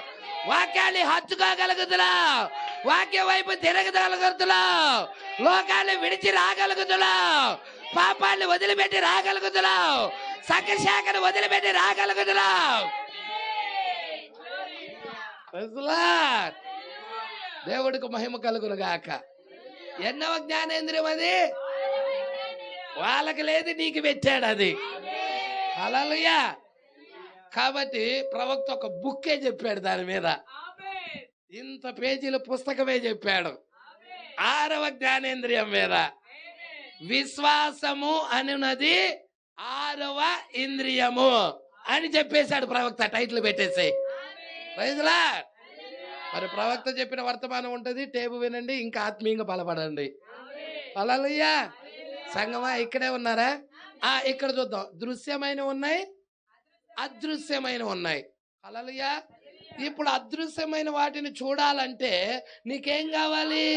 వాక్యాన్ని హత్తుకోగలుగుతున్నావు, వాక్యం వైపు తిరగగలుగుతున్నావు, లోకాన్ని విడిచి రాగలుగుతున్నావు, పాపాన్ని వదిలిపెట్టి రాగలుగుతున్నావు, సంఘశాఖను వదిలిపెట్టి రాగలుగుతున్నావు. దేవుడికి మహిమ కలుగును గాక. ఎన్నవ జ్ఞానేంద్రియం అది? వాళ్ళకి లేదు, నీకు పెట్టాడు అది. హల్లెలూయా. కాబట్టి ప్రవక్త ఒక బుక్కే చెప్పాడు, దాని మీద ఇంత పేజీల పుస్తకమే చెప్పాడు 6వ జ్ఞానేంద్రియం మీద. విశ్వాసము అనున్నది 6వ ఇంద్రియము అని చెప్పేశాడు ప్రవక్త, టైటిల్ పెట్టేసి. Praise Lord. మరి ప్రవక్త చెప్పిన వర్తమానం ఉంటది, టేపు వినండి, ఇంకా ఆత్మీయంగా బలపడండి. హల్లెలూయా. సంగమా ఇక్కడే ఉన్నారా? ఇక్కడ చూద్దాం. దృశ్యమైన ఉన్నాయి, అదృశ్యమైన ఉన్నాయి. హల్లెలూయా. ఇప్పుడు అదృశ్యమైన వాటిని చూడాలంటే నీకేం కావాలి?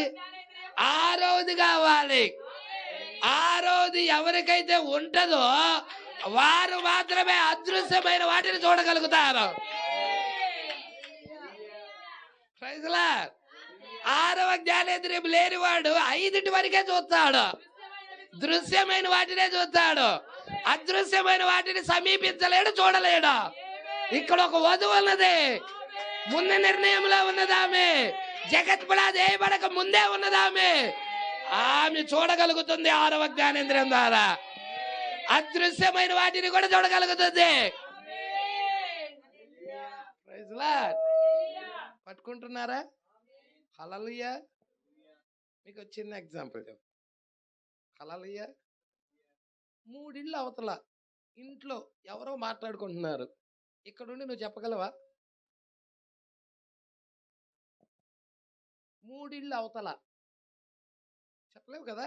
6వది కావాలి. 6వది ఎవరికైతే ఉంటుందో వారు మాత్రమే అదృశ్యమైన వాటిని చూడగలుగుతారు. Praise Lord. 6వ జ్ఞానేంద్రియం లేనివాడు 5 వరకే చూస్తాడు, దృశ్యమైన వాటినే చూస్తాడు, అదృశ్యమైన వాటిని సమీపించలేడు, చూడలేడు. ఇక్కడ ఒక వధువు ఉన్నది, ముందు నిర్ణయంలో ఉన్నదామె, జగత్పులా చేయబడక ముందే ఉన్నదామె. ఆమె చూడగలుగుతుంది 6వ జ్ఞానేంద్రియం ద్వారా, అదృశ్యమైన వాటిని కూడా చూడగలుగుతుంది. Praise lord. పట్టుకుంటున్నారా? హల్లెలూయా. మీకు చిన్న ఎగ్జాంపుల్ చెప్పు. హల్లెలూయా. 3 ఇళ్ళు అవతల ఇంట్లో ఎవరో మాట్లాడుకుంటున్నారు, ఇక్కడుండి నువ్వు చెప్పగలవా? 3 ఇళ్ళు అవతల చెప్పలేవు కదా?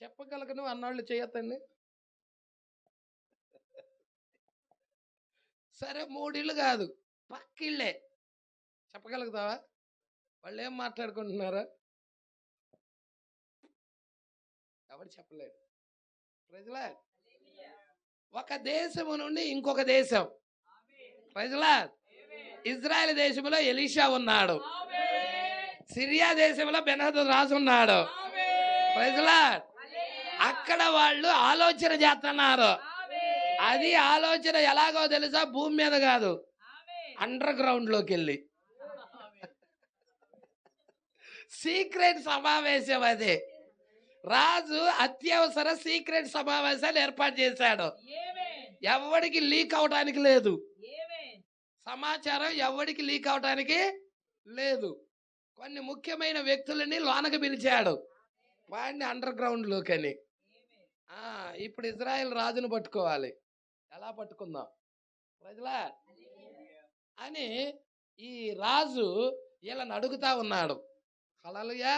చెప్పగలను అన్నాళ్ళు చేయొద్దండి. సరే 3 ఇళ్ళు కాదు, పక్కిళ్ళే చెప్పగలుగుతావా? వాళ్ళు ఏం మాట్లాడుకుంటున్నారా? ఎవరు చెప్పలేడు. Praise Lord. ఒక దేశము నుండి ఇంకొక దేశం. Praise Lord. ఇజ్రాయెల్ దేశంలో ఎలీషా ఉన్నాడు, సిరియా దేశంలో బెన్హదద్ రాజు ఉన్నాడు. Praise Lord. అక్కడ వాళ్ళు ఆలోచన చేస్తున్నారు. అది ఆలోచన ఎలాగో తెలుసా? భూమి మీద కాదు, అండర్ గ్రౌండ్ లోకి వెళ్ళి సీక్రెట్ సమావేశం. అది రాజు అత్యవసర సీక్రెట్ సమావేశాలు ఏర్పాటు చేశాడు. ఎవరికి లీక్ అవడానికి లేదు, సమాచారం ఎవరికి లీక్ అవడానికి లేదు. కొన్ని ముఖ్యమైన వ్యక్తులని లోనకి పిలిచాడు, వాడిని అండర్ గ్రౌండ్ లోకని. ఇప్పుడు ఇజ్రాయెల్ రాజును పట్టుకోవాలి, ఎలా పట్టుకుందాం ప్రజలా అని ఈ రాజు వీళ్ళని అడుగుతా ఉన్నాడు. హల్లెలూయా.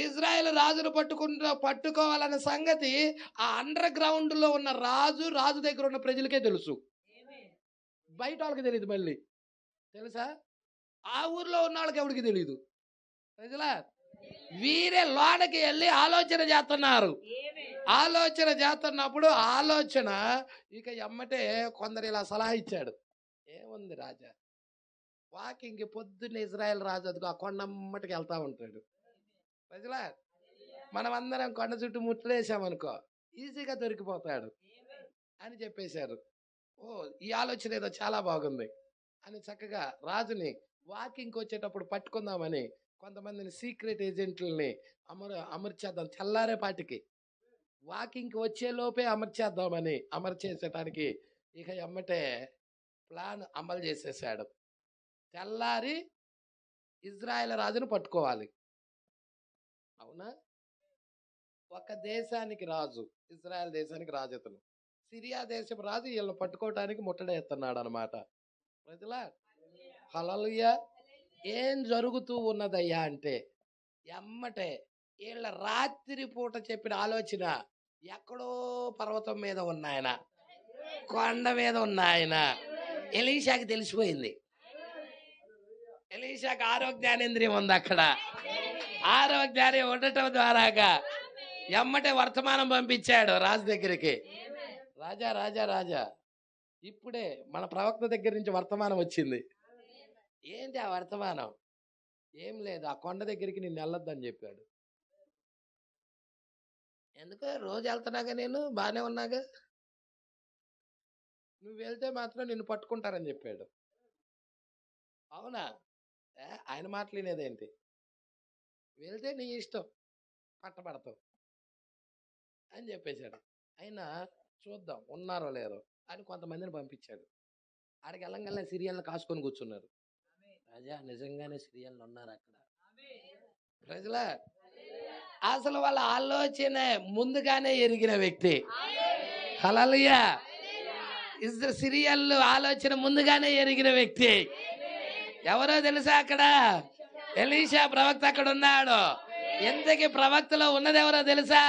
ఇజ్రాయెల్ రాజును పట్టుకోవాలన్న సంగతి ఆ అండర్ గ్రౌండ్ లో ఉన్న రాజు దగ్గర ఉన్న ప్రజలకే తెలుసు, బయట వాళ్ళకి తెలియదు. మళ్ళీ తెలుసా? ఆ ఊర్లో ఉన్న వాళ్ళకి ఎవరికి తెలియదు. ప్రజలా వీరే లోనకి వెళ్ళి ఆలోచన చేస్తున్నారు. ఆలోచన చేస్తున్నప్పుడు ఆలోచన ఇక ఎమ్మటే కొందరు ఇలా సలహా ఇచ్చాడు. ఏముంది రాజా, వాకింగ్ పొద్దున్న ఇజ్రాయెల్ రాజు అదిగో ఆ కొండమ్మటికి వెళ్తా ఉంటాడు. ప్రజలా మనం అందరం కొండ చుట్టూ ముట్టలేసామనుకో ఈజీగా దొరికిపోతాడు అని చెప్పేశారు. ఓ ఈ ఆలోచన ఏదో చాలా బాగుంది అని చక్కగా రాజుని వాకింగ్కి వచ్చేటప్పుడు పట్టుకుందామని కొంతమందిని సీక్రెట్ ఏజెంట్లని అమర్చేద్దాం, తెల్లారేపాటికి వాకింగ్కి వచ్చే లోపే అమర్చేద్దామని అమర్చేసేటానికి ఇక ఎమ్మటే ప్లాన్ అమలు చేసేసాడు. తెల్లారి ఇజ్రాయెల్ రాజును పట్టుకోవాలి. అవునా? ఒక దేశానికి రాజు, ఇజ్రాయెల్ దేశానికి రాజు అతను. సిరియా దేశపు రాజు వీళ్ళని పట్టుకోవటానికి ముట్టడేస్తున్నాడు అనమాట. ప్రజలా హల్లెలూయా. ఏం జరుగుతూ ఉన్నదయ్యా అంటే ఎమ్మటే వీళ్ళ రాత్రి పూట చెప్పిన ఆలోచన ఎక్కడో పర్వతం మీద ఉన్నాయన, కొండ మీద ఉన్నాయన. ఎలీషాకి తెలిసిపోయింది. ఎలీషాకి ఆరోగ్యానేంద్రియం ఉంది. అక్కడ ఆరోగ్యాన్ని ఉండటం ద్వారాగా ఎమ్మటే వర్తమానం పంపించాడు రాజు దగ్గరికి. రాజా రాజా రాజా, ఇప్పుడే మన ప్రవక్త దగ్గర నుంచి వర్తమానం వచ్చింది. ఏంటి ఆ వర్తమానం? ఏం లేదు, ఆ కొండ దగ్గరికి నిన్ను వెళ్ళొద్దని చెప్పాడు. ఎందుకు రోజు వెళ్తున్నాగా, నేను బాగానే ఉన్నాగా, నువ్వు వెళ్తే మాత్రం నిన్ను పట్టుకుంటారని చెప్పాడు. అవునా? ఆయన మాట్లాడేదేంటి? వెళ్తే నీ ఇష్టం, పట్టబడతావు అని చెప్పేశాడు. అయినా చూద్దాం ఉన్నారో లేరో అని కొంతమందిని పంపించాడు. ఆడికి వెళ్ళంగానే సిరియల్ని కాసుకొని కూర్చున్నారు. రాజా నిజంగానే సిరియన్లు ఉన్నారు అక్కడ. ప్రజల అసలు వాళ్ళ ఆలోచన ముందుగానే ఎరిగిన వ్యక్తి. హల్లెలూయా. సిరియన్లు ఆలోచన ముందుగానే ఎరిగిన వ్యక్తి ఎవరో తెలుసా? అక్కడ ఎలీషా ప్రవక్త అక్కడ ఉన్నాడు. ఎంతకి ప్రవక్తలో ఉన్నది ఎవరో తెలుసా?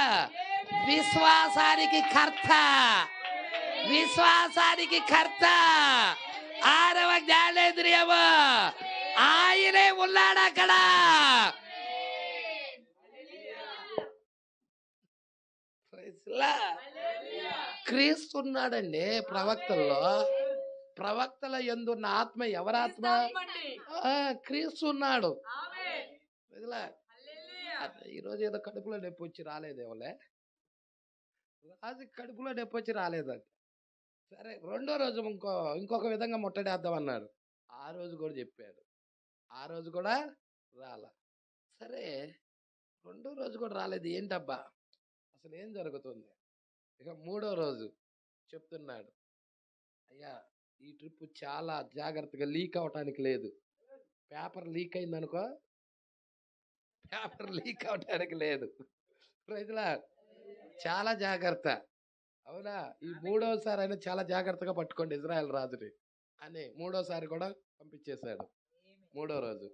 విశ్వాసానికి కర్త, విశ్వాసానికి కర్త, ఆరవ జ్ఞానేంద్రియము ఆయనే ఉన్నాడు అక్కడ. క్రీస్తు ఉన్నాడండి ప్రవక్తల్లో. ప్రవక్తల యందున్న ఆత్మ ఎవరాత్మ? క్రీస్తు ఉన్నాడు. ఈరోజు ఏదో కడుపులో నొప్పి వచ్చి రాలేదేమోలే, రాజు కడుపులో నొప్పి వచ్చి రాలేదండి. సరే రెండో రోజు ఇంకొక విధంగా ముట్టడేద్దాం అన్నాడు. ఆ రోజు కూడా చెప్పాడు, ఆ రోజు కూడా రాలా. సరే రెండో రోజు కూడా రాలేదు, ఏంటబ్బా అసలు ఏం జరుగుతుంది? ఇక మూడో రోజు చెప్తున్నాడు, అయ్యా ఈ ట్రిప్ చాలా జాగ్రత్తగా, లీక్ అవటానికి లేదు. పేపర్ లీక్ అయిందనుకో, పేపర్ లీక్ అవటానికి లేదు. ప్రజల చాలా జాగ్రత్త. అవునా? ఈ మూడోసారి అయినా చాలా జాగ్రత్తగా పట్టుకోండి ఇజ్రాయెల్ రాజుని అని మూడోసారి కూడా పంపించేశాడు. మూడో రోజు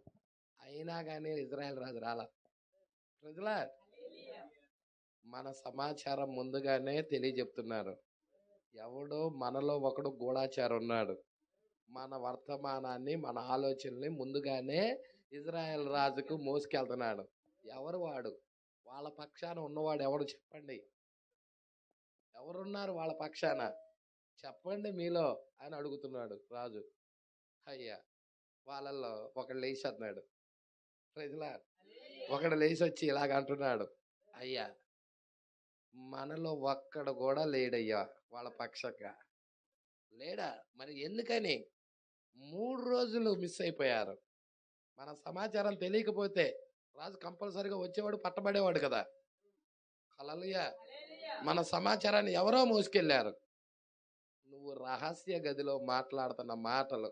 అయినా కానీ ఇజ్రాయెల్ రాజు రాలా. ప్రజల మన సమాచారం ముందుగానే తెలియజెప్తున్నారు. ఎవడో మనలో ఒకడు గూఢాచారం ఉన్నాడు. మన వర్తమానాన్ని, మన ఆలోచనల్ని ముందుగానే ఇజ్రాయెల్ రాజుకు మోసుకెళ్తున్నాడు. ఎవరు వాడు? వాళ్ళ పక్షాన ఉన్నవాడు ఎవడు చెప్పండి? ఎవరున్నారు వాళ్ళ పక్షాన చెప్పండి మీలో అని అడుగుతున్నాడు రాజు. అయ్యా వాళ్ళల్లో ఒకడు లేచి అన్నాడు. ప్రజలా ఒకడు లేచి వచ్చి ఇలాగ అంటున్నాడు, అయ్యా మనలో ఒక్కడు కూడా లేడయ్యా వాళ్ళ పక్షంగా. లేడా? మరి ఎందుకని? 3 రోజులు మిస్ అయిపోయారు. మన సమాచారం తెలియకపోతే రాజు కంపల్సరిగా వచ్చేవాడు, పట్టబడేవాడు కదా. హల్లెలూయా. మన సమాచారాన్ని ఎవరో మోసుకెళ్ళారు. నువ్వు రహస్య గదిలో మాట్లాడుతున్న మాటలు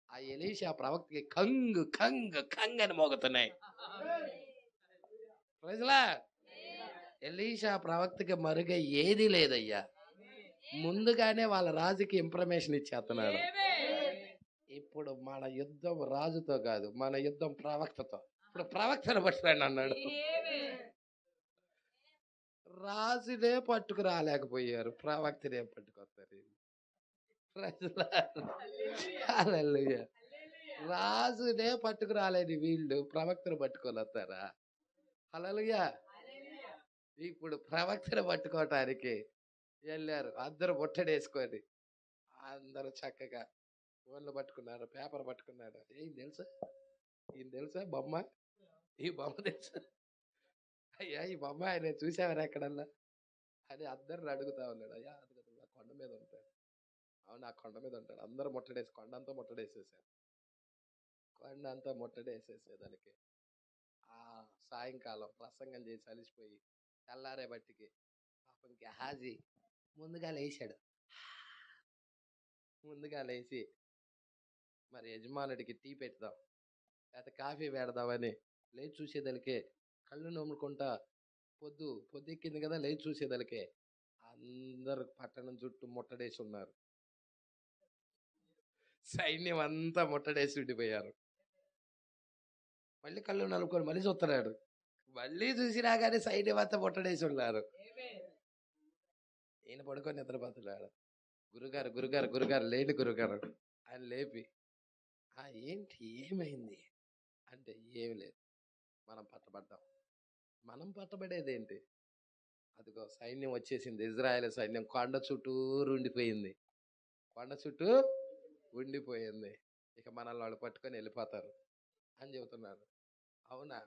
ఆ ఎలీషా ప్రవక్తకి కంగ్ కంగ్ కంగ్ అని మోగుతున్నాయి. ప్రజలా ఎలీషా ప్రవక్తకి మరుగా ఏది లేదయ్యా. ముందుగానే వాళ్ళ రాజుకి ఇన్ఫర్మేషన్ ఇచ్చేస్తున్నాడు. ఇప్పుడు మన యుద్ధం రాజుతో కాదు, మన యుద్ధం ప్రవక్తతో. ఇప్పుడు ప్రవక్తను పట్టుకురండి అన్నాడు. రాజునే పట్టుకు రాలేకపోయారు, ప్రవక్తనే పట్టుకొస్తారు. హల్లెలూయా. రాజునే పట్టుకురాలేని వీళ్ళు ప్రవక్తను పట్టుకొని వస్తారా? హల్లెలూయా. ఇప్పుడు ప్రవక్తను పట్టుకోవటానికి వెళ్ళారు అందరూ ముట్టడేసుకొని. అందరూ చక్కగా ఫోన్లు పట్టుకున్నారు, పేపర్ పట్టుకున్నారు. ఏం తెలుసా, ఈయన తెలుసా బొమ్మ, ఈ బొమ్మ తెలుసా, అయ్యా ఈ బొమ్మ ఆయన చూసావరా ఎక్కడల్లా అని అందరిని అడుగుతా ఉన్నాడు. అయ్యా అది కదా ఆ కొండ మీద ఉంటాడు. అవును ఆ కొండ మీద ఉంటాడు. అందరూ ముట్టడేసి కొండంతా ముట్టడేసేసారు. కొండంతా ముట్టడేసేసేదానికి ఆ సాయంకాలం ప్రసంగం చేసి అలిసిపోయి తెల్లారే బట్టికి పాపం గెహాజీ ముందుగా లేచాడు. ముందుగా లేచి మరి యజమానుడికి టీ పెడదాం లేకపోతే కాఫీ పెడదామని లేచి చూసేదలికే కళ్ళు నమ్ముకుంటా పొద్దెక్కింది కదా, లేచి చూసేదలికే అందరు పట్టణం చుట్టూ ముట్టడేసి ఉన్నారు. సైన్యం అంతా ముట్టడేసి ఉండిపోయారు. మళ్ళీ కళ్ళు నలుపుకొని మళ్ళీ చూస్తున్నాడు. మళ్ళీ చూసినా కానీ సైన్యం అంతా ముట్టడేసి ఉన్నారు. ఈయన పడుకొని నిద్రపోతున్నాడు. గురుగారు గురుగారు గురుగారు లేని గురుగారు ఆయన లేపి ఏంటి ఏమైంది అంటే ఏమి లేదు, మనం పట్టబడ్డాం. మనం పట్టబడేది ఏంటి? అదిగో సైన్యం వచ్చేసింది. ఇజ్రాయెల్ సైన్యం కొండ చుట్టూరు ఉండిపోయింది. కొండ చుట్టూ ఉండిపోయింది. ఇక మనల్ని వాళ్ళు పట్టుకొని వెళ్ళిపోతారు అని చెబుతున్నారు. అవునా?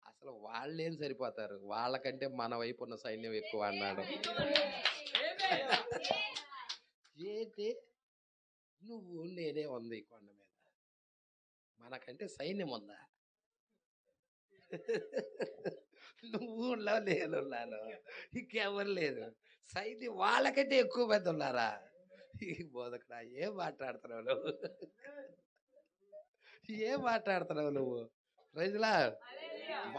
అసలు వాళ్ళేం సరిపోతారు, వాళ్ళకంటే మన వైపు ఉన్న సైన్యం ఎక్కువ అన్నాడు. ఏంటి నువ్వు నేనే ఉంది కొండ మీద, మనకంటే సైన్యం ఉందా? నువ్వు ఉన్నావు నేను ఉన్నాను, ఇంకెవరు లేదు. సైన్యం వాళ్ళకంటే ఎక్కువ మంది ఉన్నారా? ఈ బోధకుడా ఏం మాట్లాడుతున్నావు నువ్వు, ఏం మాట్లాడుతున్నావు నువ్వు? ప్రజలా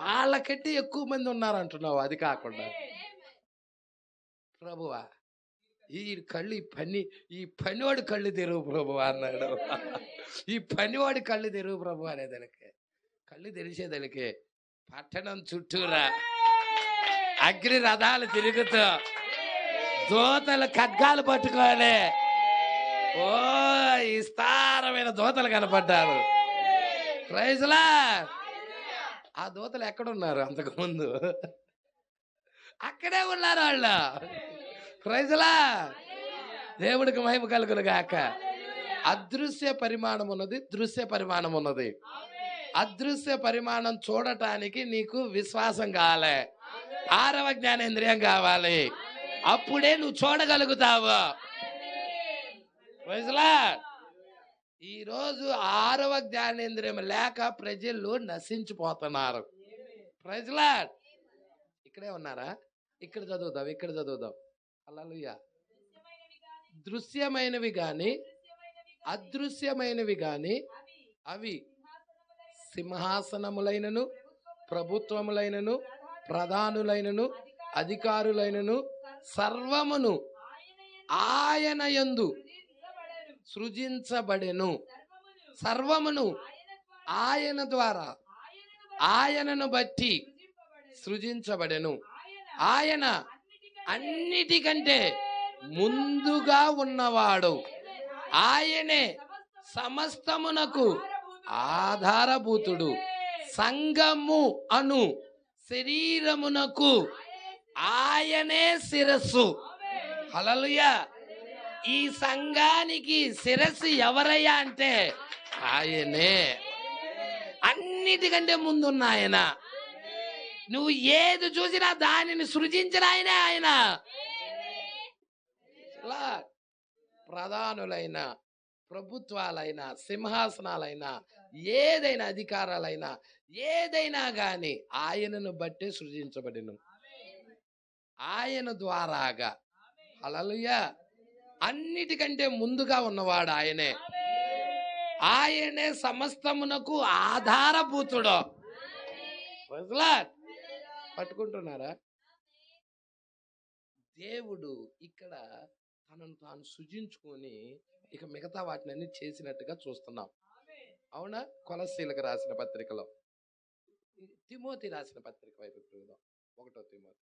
వాళ్ళకంటే ఎక్కువ మంది ఉన్నారు అంటున్నావు. అది కాకుండా ప్రభువా ఈ కళ్ళు ఈ పనివాడి కళ్ళు తెరువు ప్రభు అన్నాడు. ఈ పనివాడి కళ్ళు తెరువు ప్రభు అనేదానికి కళ్ళు తెరిచేదానికి పట్టణం చుట్టూరా అగ్ని రథాలు తిరుగుతూ దూతలు ఖడ్గాలు పట్టుకోవాలి. ఓ విస్తారమైన దూతలు కనపడ్డారు. ప్రైజ్లా ఆ దూతలు ఎక్కడున్నారు? అంతకు ముందు అక్కడే ఉన్నారు వాళ్ళు. ప్రైజ్లా దేవుడికి మహిమ కలుగును గాక. అదృశ్య పరిమాణం ఉన్నది, దృశ్య పరిమాణం ఉన్నది. అదృశ్య పరిమాణం చూడటానికి నీకు విశ్వాసం కావాలి, 6వ జ్ఞానేంద్రియం కావాలి. అప్పుడే నువ్వు చూడగలుగుతావు. ఈరోజు 6వ జ్ఞానేంద్రియం లేక ప్రజలు నశించిపోతున్నారు. ప్రజలా ఇక్కడే ఉన్నారా? ఇక్కడ చదువుదాం. హల్లెలూయా. దృశ్యమైనవి గాని అదృశ్యమైనవి గాని అవి సింహాసనములైనను ప్రభుత్వములైనను ప్రధానులైనను అధికారులైనను సర్వమును ఆయన యందు సృజించబడెను. సర్వమును ఆయన ద్వారా ఆయనను బట్టి సృజించబడెను. ఆయన అన్నిటికంటే ముందుగా ఉన్నవాడు. ఆయనే సమస్తమునకు ఆధారభూతుడు. సంఘము అను శరీరమునకు ఆయనే శిరస్సు. హల్లెలూయా. ఈ సంఘానికి శిరస్సు ఎవరయ్యా అంటే ఆయనే. అన్నిటికంటే ముందున్న ఆయన. నువ్వు ఏది చూసినా దానిని సృజించిన ఆయనే ఆయన. ప్రధానులైన ప్రభుత్వాలైనా సింహాసనాలైనా ఏదైనా అధికారాలైనా ఏదైనా గాని ఆయనను బట్టే సృజించబడిను, ఆయన ద్వారాగా. హల్లెలూయా. అన్నిటికంటే ముందుగా ఉన్నవాడు ఆయనే. ఆయనే సమస్తమునకు ఆధారభూతుడు. పట్టుకుంటున్నారా? దేవుడు ఇక్కడ తనను తాను సృజించుకొని ఇక మిగతా వాటిని అన్ని చేసినట్టుగా చూస్తున్నాం. అవునా? కొలస్సీలకు రాసిన పత్రికలో, తిమోతి రాసిన పత్రిక వైపు చూద్దాం. 1 తిమోతి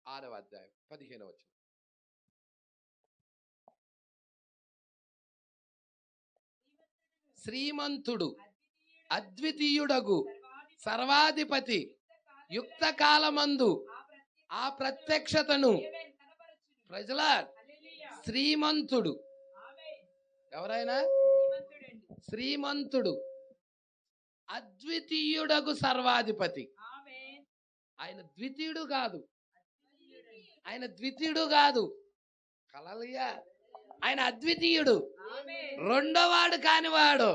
6వ అధ్యాయం 15వ వచనం. శ్రీమంతుడు, అద్వితీయుడగు, సర్వాధిపతి, యుక్త కాలమందు ఆ ప్రత్యక్షతను. ప్రజల శ్రీమంతుడు ఎవరైనా? శ్రీమంతుడు, అద్వితీయుడగు సర్వాధిపతి. ఆయన ద్వితీయుడు కాదు, ఆయన ద్వితీయుడు కాదు. హల్లెలూయా. ఆయన అద్వితీయుడు, రెండోవాడు కానివాడు,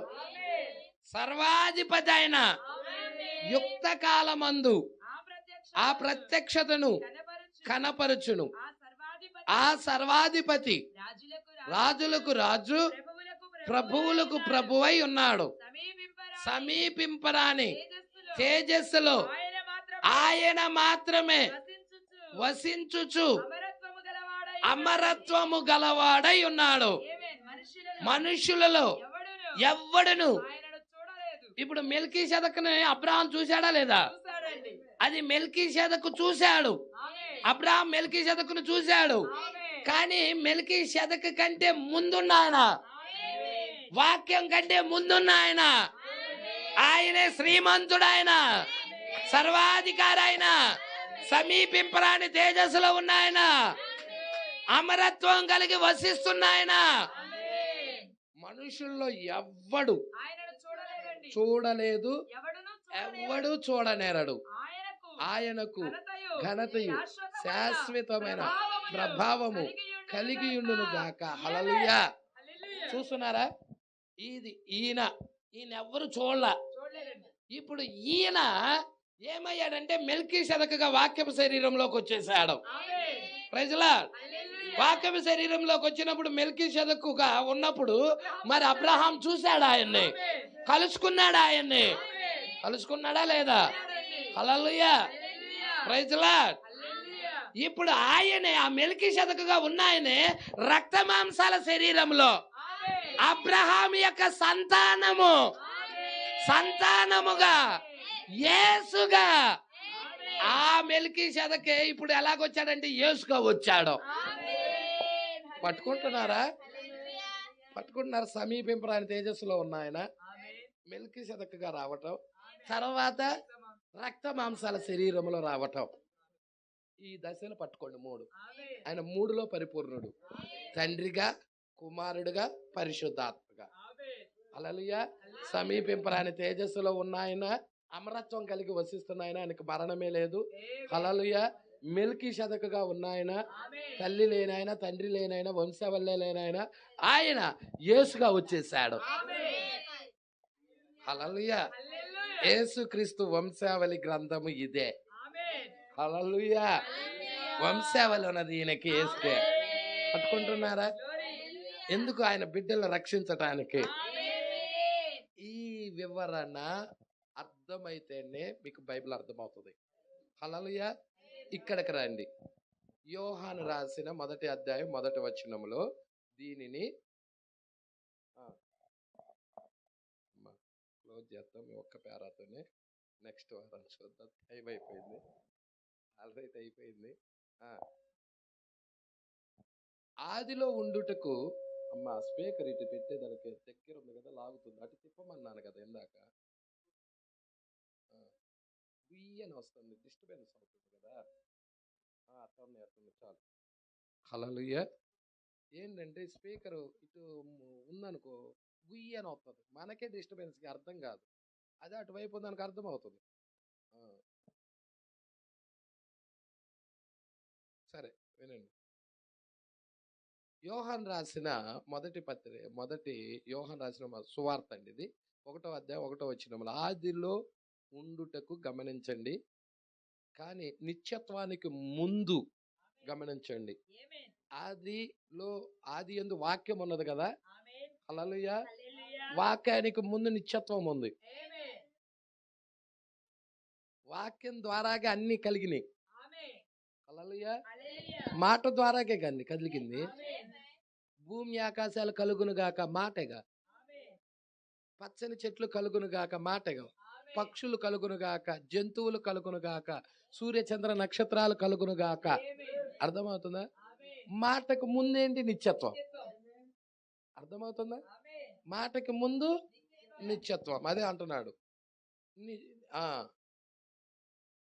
సర్వాధిపతి. ఆయన యుక్త కాలమందు ఆ ప్రత్యక్షతను కనపరచును. ఆ సర్వాధిపతి రాజులకు రాజు, ప్రభువులకు ప్రభువై ఉన్నాడు. సమీపింపరాని తేజస్సులో ఆయన మాత్రమే వసించుచు అమరత్వము గలవాడై ఉన్నాడు. మనుషులలో ఎవ్వడును. ఇప్పుడు మెల్కీసెదకుని అబ్రహాం చూశాడా లేదా? అది మెల్కీసెదకు చూశాడు. అబ్రహాం మెల్కీసెదకును చూశాడు. కానీ మెల్కీసెదకు కంటే ముందున్న ఆయన, వాక్యం కంటే ముందున్న ఆయన, ఆయనే శ్రీమంతుడు, ఆయన సర్వాధికారి, ఆయన సమీపింపరాని తేజస్సులో ఉన్న ఆయన, అమరత్వం కలిగి వసిస్తున్న ఆయన. మనుషుల్లో ఎవ్వడు చూడలేదు, ఎవ్వడు చూడనేరడు. ఆయనకు ఘనతయు శాశ్వతమైన ప్రభావము కలిగి ఉండును గాక. హల్లెలూయా. చూస్తున్నారా? ఈయన ఎవ్వరు చూడలా. ఇప్పుడు ఈయన ఏమయ్యాడంటే మెల్కీసెదకుగా వాక్యపు శరీరంలోకి వచ్చేసాడు. ప్రజలా, వాక్యపు శరీరంలోకి వచ్చినప్పుడు మెల్కీసెదకుగా ఉన్నప్పుడు మరి అబ్రహాం చూశాడు ఆయన్ని, కలుసుకున్నాడు ఆయన్ని. కలుసుకున్నాడా లేదా? హల్లెలూయా. Praise Lord. ఇప్పుడు ఆయనే, ఆ మెల్కీసెదకుగా ఉన్న ఆయనే రక్త మాంసాల శరీరంలో అబ్రహాం యొక్క సంతానముగా యేసుగా, ఆ మెల్కీసెదకే ఇప్పుడు ఎలాగొచ్చాడంటే యేసుగా వచ్చాడు. పట్టుకుంటున్నారా? సమీపింపరాని తేజస్సులో ఉన్న ఆయన మెల్కీసెదకుగా రావటం, తర్వాత రక్త మాంసాల శరీరంలో రావటం. ఈ దశలు పట్టుకోండి. 3. ఆయన 3లో పరిపూర్ణుడు. తండ్రిగా, కుమారుడుగా, పరిశుద్ధాత్మగా. హల్లెలూయా. సమీపింపరాని తేజస్సులో ఉన్న ఆయన, అమరత్వం కలిగి వసిస్తున్న ఆయన, ఆయనకు మరణమే లేదు. హల్లెలూయా. మెల్కీసెదకుగా ఉన్న ఆయన, తల్లి లేనాయన, తండ్రి లేనాయన, వంశావళి లేనాయన, ఆయన యేసుగా వచ్చేసాడు. హల్లెలూయా. యేసుక్రీస్తు వంశావళి గ్రంథము ఇదే. హల్లెలూయా. వంశావళి ఉన్నది ఈయనకి, యేసుకే. పట్టుకుంటున్నారా? ఎందుకు? ఆయన బిడ్డలను రక్షించటానికి. ఈ వివరణ అర్థమైతేనే మీకు బైబిల్ అర్థమవుతుంది. హల్లెలూయా. ఇక్కడికి రండి. యోహాను రాసిన 1వ అధ్యాయం 1వ వచనములో దీనిని క్లోజ్ చేద్దాం. ఒక్క పేరాతోనే నెక్స్ట్ వారం చూద్దాం. టైం అయిపోయింది, ఆల్రెడీ అయిపోయింది. ఆదిలో ఉండుటకు. అమ్మ స్పీకర్ ఇటు పెట్టేదానికి దగ్గర ఉంది కదా, లాగుతుంది. అటు తిప్పమన్నాను కదా ఇందాక. అని వస్తుంది, డిస్టర్బెన్స్ అవుతుంది కదా. అర్థం చాలు. హల్లెలూయా. ఏంటంటే స్పీకర్ ఇటు ఉందనుకో, గుయ్యి అని వస్తుంది, మనకే డిస్టర్బెన్స్కి అర్థం కాదు. అదే అటువైపు ఉందనుకో అర్థం అవుతుంది. సరే వినండి. యోహాను రాసిన మొదటి యోహాను రాసిన సువార్త అండి ఇది. 1వ అధ్యాయం 1వ వచనములో ఆదిలో ఉండుటకు గమనించండి, కానీ నిత్యత్వానికి ముందు గమనించండి. ఆది యందు వాక్యం ఉన్నది కదా. హల్లెలూయా. వాక్యానికి ముందు నిత్యత్వం ఉంది. వాక్యం ద్వారాగా అన్ని కలిగినాయి. హల్లెలూయా. మాట ద్వారాగే కానీ కలిగింది. భూమి ఆకాశాలు కలుగును గాక మాటగా, పచ్చని చెట్లు కలుగును గాక మాటగా, పక్షులు కలుగును గాక, జంతువులు కలుగును గాక, సూర్య చంద్ర నక్షత్రాలు కలుగును గాక. అర్థమవుతుందా? మాటకు ముందేంటి? నిత్యత్వం. అర్థమవుతుందా? మాటకి ముందు నిత్యత్వం. అదే అంటున్నాడు. ని- ఆ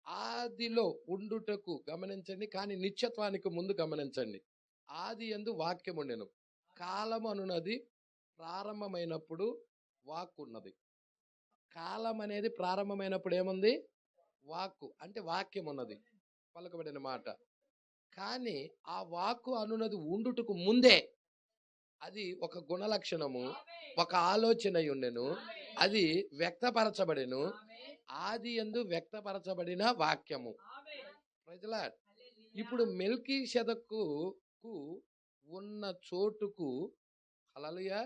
ఆదిలో ఉండుటకు గమనించండి, కానీ నిత్యత్వానికి ముందు గమనించండి. ఆది యందు వాక్యం ఉండెను. కాలం అనున్నది ప్రారంభమైనప్పుడు వాక్కు ఉన్నది. కాలం అనేది ప్రారంభమైనప్పుడు ఏముంది? వాక్కు అంటే వాక్యం ఉన్నది, పలకబడిన మాట. కానీ ఆ వాక్కు అనున్నది ఉండుటకు ముందే అది ఒక గుణలక్షణము, ఒక ఆలోచన ఉండెను, అది వ్యక్తపరచబడెను. ఆది యందు వ్యక్తపరచబడిన వాక్యము. Praise Lord. ఇప్పుడు మెల్కీషెదెకు ఉన్న చోటుకు, హల్లెలూయా,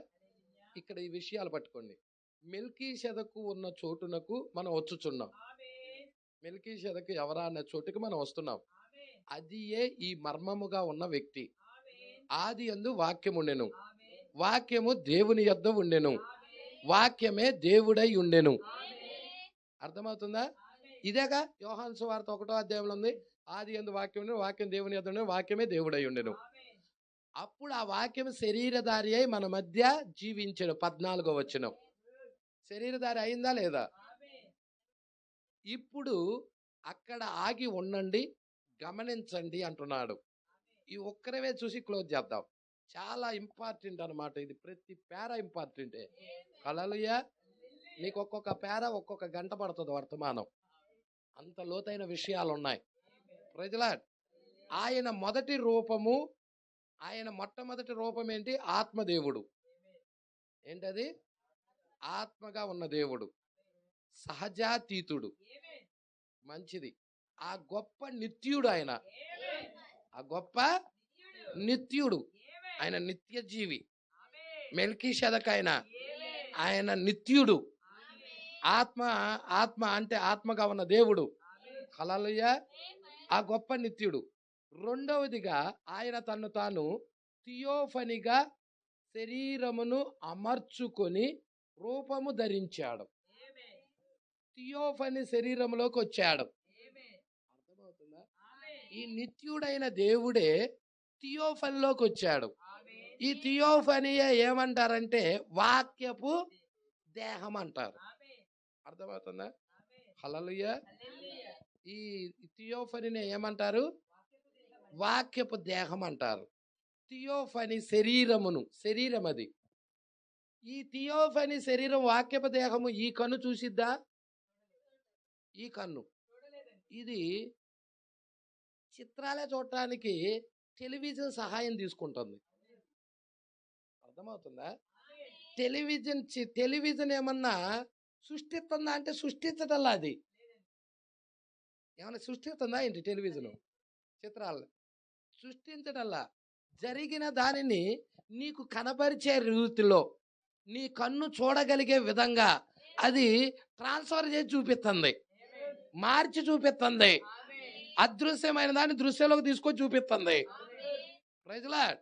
ఇక్కడ ఈ విషయాలు పట్టుకోండి. మెల్కీషెదెకు ఉన్న చోటునకు మనం వచ్చుచున్నాం. మెల్కీషెదెకు ఎవరా అన్న చోటుకి మనం వస్తున్నాం. అది ఈ మర్మముగా ఉన్న వ్యక్తి. ఆది యందు వాక్యం ఉండెను, వాక్యము దేవుని యొద్ద ఉండెను, వాక్యమే దేవుడై ఉండెను. అర్థమవుతుందా? ఇదేగా యోహాను సువార్త 1వ అధ్యాయంలో ఉంది. ఆది యందు వాక్యం ఉండెను, వాక్యం దేవుని యొద్ద ఉండెను, వాక్యమే దేవుడై ఉండెను. అప్పుడు ఆ వాక్యం శరీరధారి అయి మన మధ్య జీవించెను. 14వ వచనం. శరీరధారి అయిందా లేదా? ఇప్పుడు అక్కడ ఆగి ఉండండి, గమనించండి అంటున్నాడు. ఈ ఒక్కరవే చూసి క్లోజ్ చేద్దాం. చాలా ఇంపార్టెంట్ అన్నమాట ఇది. ప్రతి పేర ఇంపార్టెంటే. హల్లెలూయా. నీకు ఒక్కొక్క పేర ఒక్కొక్క గంట పడుతుంది వర్తమానం. అంత లోతైన విషయాలు ఉన్నాయి. Praise Lord. ఆయన మొదటి రూపము, ఆయన మొట్టమొదటి రూపం ఏంటి? ఆత్మదేవుడు. ఏంటది? ఆత్మగా ఉన్న దేవుడు, సహజాతీతుడు. మంచిది. ఆ గొప్ప నిత్యుడు ఆయన. ఆ గొప్ప నిత్యుడు, ఆయన నిత్య జీవి. మెల్కీషెదెకు ఆయన నిత్యుడు. ఆత్మ, ఆత్మ అంటే ఆత్మగా ఉన్న దేవుడు. హల్లెలూయా. ఆ గొప్ప నిత్యుడు. రెండవదిగా ఆయన తన్ను తాను థియోఫనిగా శరీరమును అమర్చుకొని రూపము ధరించాడు. థియోఫని శరీరంలోకి వచ్చాడు. అర్థమవుతుందా? ఈ నిత్యుడైన దేవుడే థియోఫనిలోకి వచ్చాడు. ఈ థియోఫనియే ఏమంటారంటే వాక్యపు దేహం అంటారు. అర్థమవుతుందా? హల్లెలూయా. ఈ థియోఫనిని ఏమంటారు? వాక్యపు దేహం అంటారు. థియోఫని శరీరమును, శరీరం అది. ఈ థియోఫని శరీరం, వాక్యపు దేహము ఈ కన్ను చూసిద్దా? ఈ కన్ను ఇది చిత్రాలే చూడటానికి టెలివిజన్ సహాయం తీసుకుంటుంది. అర్థమవుతుందా? టెలివిజన్ ఏమన్నా సృష్టిస్తుందా అంటే సృష్టించటల్లా. అది ఏమన్నా సృష్టిస్తుందా ఏంటి? టెలివిజన్ చిత్రాలు సృష్టించటల్లా. జరిగిన దానిని నీకు కనబరిచే రీతిలో, నీ కన్ను చూడగలిగే విధంగా అది ట్రాన్స్ఫర్ చేసి చూపిస్తుంది, మార్చి చూపిస్తుంది. అదృశ్యమైన దాన్ని దృశ్యంలోకి తీసుకొని చూపిస్తుంది. Praise lord.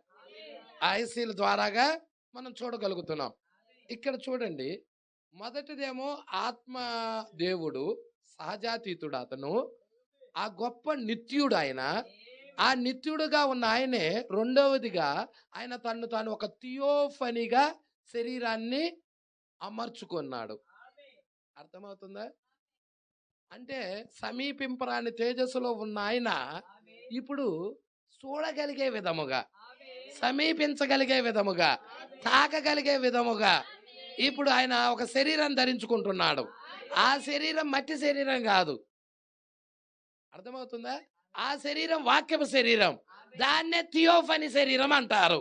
ఐసీల ద్వారాగా మనం చూడగలుగుతున్నాం. ఇక్కడ చూడండి, మొదటిదేమో ఆత్మ దేవుడు, సహజాతీతుడు అతను, ఆ గొప్ప నిత్యుడు ఆయన. ఆ నిత్యుడుగా ఉన్న ఆయనే రెండవదిగా ఆయన తన్ను తాను ఒక థియోఫనిగా శరీరాన్ని అమర్చుకున్నాడు. అర్థమవుతుందా? అంటే సమీపింపరాని తేజస్సులో ఉన్న ఆయన ఇప్పుడు చూడగలిగే విధముగా, సమీపించగలిగే విధముగా, తాకగలిగే విధముగా ఇప్పుడు ఆయన ఒక శరీరం ధరించుకుంటున్నాడు. ఆ శరీరం మట్టి శరీరం కాదు. అర్థమవుతుందా? ఆ శరీరం వాక్యపు శరీరం. దాన్నే థియోఫని శరీరం అంటారు.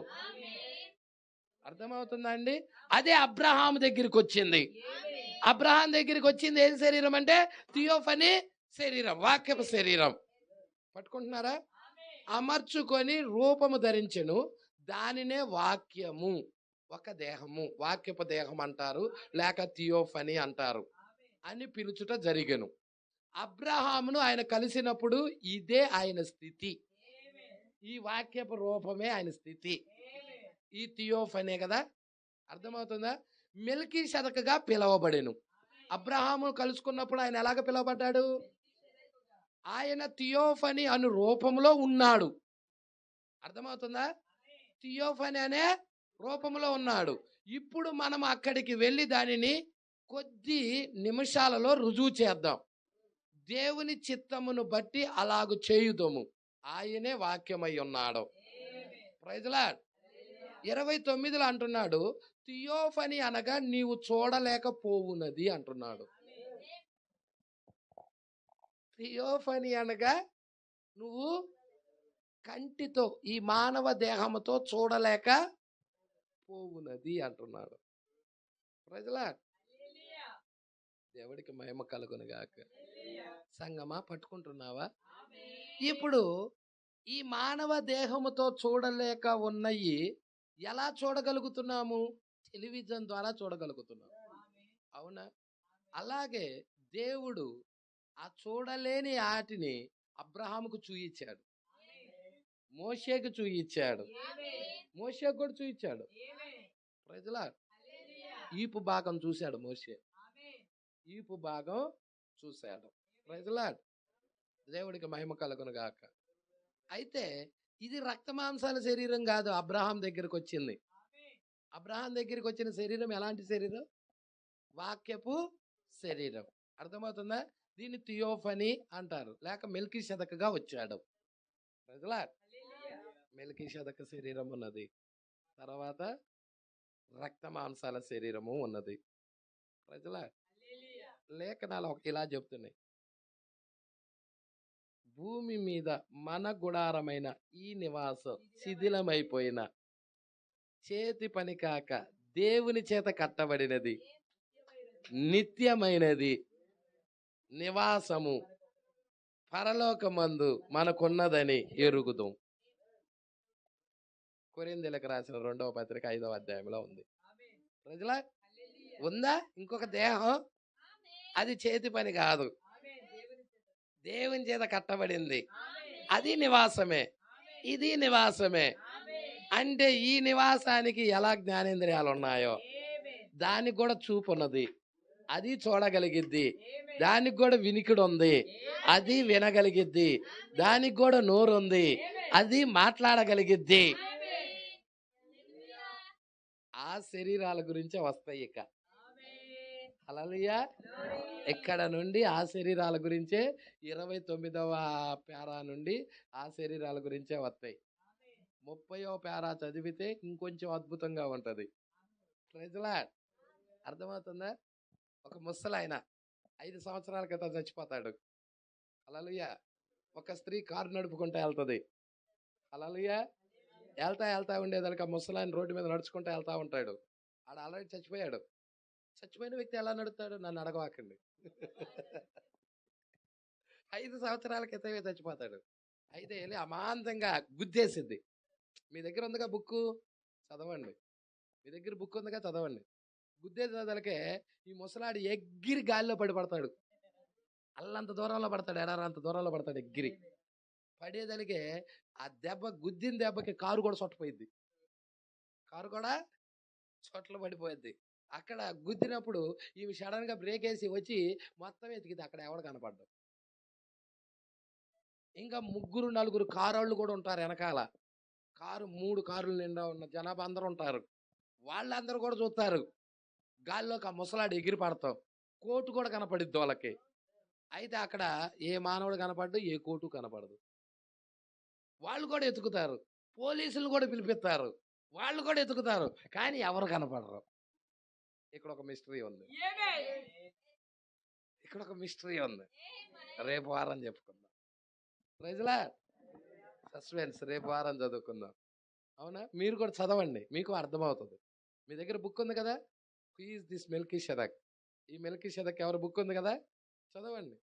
అర్థమవుతుందా అండి? అదే అబ్రహాం దగ్గరికి వచ్చింది. అబ్రహాం దగ్గరికి వచ్చింది ఏం శరీరం అంటే థియోఫని శరీరం, వాక్యపు శరీరం. పట్టుకుంటున్నారా? అమర్చుకొని రూపము ధరించెను, దానినే వాక్యము, ఒక దేహము, వాక్యపు దేహం అంటారు, లేక థియోఫని అంటారు అని పిలుచుట జరిగెను. అబ్రహామును ఆయన కలిసినప్పుడు ఇదే ఆయన స్థితి. ఈ వాక్యపు రూపమే ఆయన స్థితి. ఈ థియోఫనే కదా. అర్థమవుతుందా? మెల్కీషెదెకుగా పిలవబడెను. అబ్రహాము కలుసుకున్నప్పుడు ఆయన ఎలాగ పిలవబడ్డాడు? ఆయన థియోఫని అను రూపంలో ఉన్నాడు. అర్థమవుతుందా? థియోఫని అనే రూపంలో ఉన్నాడు. ఇప్పుడు మనం అక్కడికి వెళ్ళి దానిని కొద్ది నిమిషాలలో రుజువు చేద్దాం. దేవుని చిత్తమును బట్టి అలాగు చేయుదము. ఆయనే వాక్యమై ఉన్నాడు. Praise lord. 29లో అంటున్నాడు, థియోఫనీ అనగా నీవు చూడలేకపోవునది అంటున్నాడు. థియోఫనీ అనగా నువ్వు కంటితో ఈ మానవ దేహముతో చూడలేక పోవునది అంటున్నాడు. Praise Lord. దేవుడికి మహిమ కలుగునుగాక. సంగమా పట్టుకుంటున్నావా? ఇప్పుడు ఈ మానవ దేహముతో చూడలేక ఉన్నాయి ఎలా చూడగలుగుతున్నాము? టెలివిజన్ ద్వారా చూడగలుగుతున్నాము. అవునా? అలాగే దేవుడు ఆ చూడలేని ఆటిని అబ్రహాముకు చూయించాడు, మోషేకు చూయించాడు, మోషేకు కూడా చూయించాడు. Praise lord. ఈపు భాగం చూశాడు మోషే, ఈపు భాగం చూశాడు. Praise Lord. దేవుడికి మహిమ కలుగును గాక. అయితే ఇది రక్తమాంసాల శరీరం కాదు. అబ్రహాం దగ్గరికి వచ్చింది. అబ్రహాం దగ్గరికి వచ్చిన శరీరం ఎలాంటి శరీరం? వాక్యపు శరీరం. అర్థమవుతుందా? దీన్ని థియోఫనీ అంటారు, లేక మెల్కీషెదకుగా వచ్చాడు. Praise lord. మెల్కీషెదకు శరీరం ఉన్నది, తర్వాత రక్తమాంసాల శరీరము ఉన్నది. Praise Lord. లేఖనాలు ఇలా చెప్తున్నాయి, భూమి మీద మన గుడారమైన ఈ నివాసం శిథిలమైపోయిన, చేతి పని కాక దేవుని చేత కట్టబడినది, నిత్యమైనది నివాసము పరలోకమందు మనకున్నదని ఎరుగుదాం. కొరింథీయులకు రాసిన 2వ పత్రిక 5వ అధ్యాయంలో ఉంది. ప్రజల ఉందా ఇంకొక దేహం? అది చేతి పని కాదు, దేవుని చేత కట్టబడింది. అది నివాసమే, ఇది నివాసమే. అంటే ఈ నివాసానికి ఎలా జ్ఞానేంద్రియాలు ఉన్నాయో దానికి కూడా చూపు ఉన్నది, అది చూడగలిగిద్ది. దానికి కూడా వినికిడు ఉంది, అది వినగలిగిద్ది. దానికి కూడా నోరు ఉంది, అది మాట్లాడగలిగిద్ది. ఆ శరీరాల గురించే వస్తాయి ఇక. హల్లెలూయా. ఇక్కడ నుండి ఆ శరీరాల గురించే 29వ పేరా నుండి ఆ శరీరాల గురించే వస్తాయి. 30వ పేరా చదివితే ఇంకొంచెం అద్భుతంగా ఉంటది. Praise Lord. అర్థమవుతుందా? ఒక ముసలాయన 5 సంవత్సరాల క్రితం చచ్చిపోతాడు. హల్లెలూయా. ఒక స్త్రీ కారు నడుపుకుంటూ వెళ్తుంది. హల్లెలూయా. వెళ్తా ఉండేదానికి ఆ ముసలాయన రోడ్డు మీద నడుచుకుంటూ వెళ్తా ఉంటాడు. ఆడ ఆల్రెడీ చచ్చిపోయాడు. చచ్చిపోయిన వ్యక్తి ఎలా నడుస్తాడు? నన్ను అడగవాకండి. 5 సంవత్సరాల క్రితమే చచ్చిపోతాడు. అయితే వెళ్ళి అమాంతంగా గుద్దేసింది. మీ దగ్గర ఉందిగా బుక్కు, చదవండి. మీ దగ్గర బుక్ ఉందిగా, చదవండి. గుద్దేసేదలకే ఈ ముసలాడు ఎగ్గిరి గాలిలో పడతాడు. అల్లంత దూరంలో పడతాడు, ఎడారంత దూరంలో పడతాడు ఎగ్గిరి. పడేదలికే ఆ దెబ్బ, గుద్దిన దెబ్బకి కారు కూడా చొట్టపోయింది. కారు కూడా చొట్లు పడిపోయింది. అక్కడ గుద్దినప్పుడు ఈమె సడన్ గా బ్రేక్ వేసి వచ్చి మొత్తం ఎతికింది. అక్కడ ఎవడు కనపడ్డాడు. ఇంకా 3-4 కారోళ్ళు కూడా ఉంటారు వెనకాల. 3 కారుల నిండా ఉన్న జనాభా అందరూ ఉంటారు. వాళ్ళందరూ కూడా చూస్తారు. గాల్లోకి ఆ ముసలాడు ఎగిరి పడతాం. కోటు కూడా కనపడిద్ది వాళ్ళకి. అయితే అక్కడ ఏ మానవుడు కనపడ్డు, ఏ కోటు కనపడదు. వాళ్ళు కూడా ఎతుకుతారు, పోలీసులు కూడా పిలిపిస్తారు, వాళ్ళు కూడా ఎతుకుతారు, కానీ ఎవరు కనపడరు. ఇక్కడ ఒక మిస్టరీ ఉంది, ఇక్కడ ఒక మిస్టరీ ఉంది. రేపు వారం చెప్పుకుందాం. Praise lord. సస్పెన్స్, రేపు వారం చదువుకుందాం. అవునా? మీరు కూడా చదవండి, మీకు అర్థమవుతుంది. మీ దగ్గర బుక్ ఉంది కదా, హూ ఈజ్ దిస్ మెల్కీషెదక్? ఈ మెల్కీషెదక్ ఎవరు? బుక్ ఉంది కదా, చదవండి.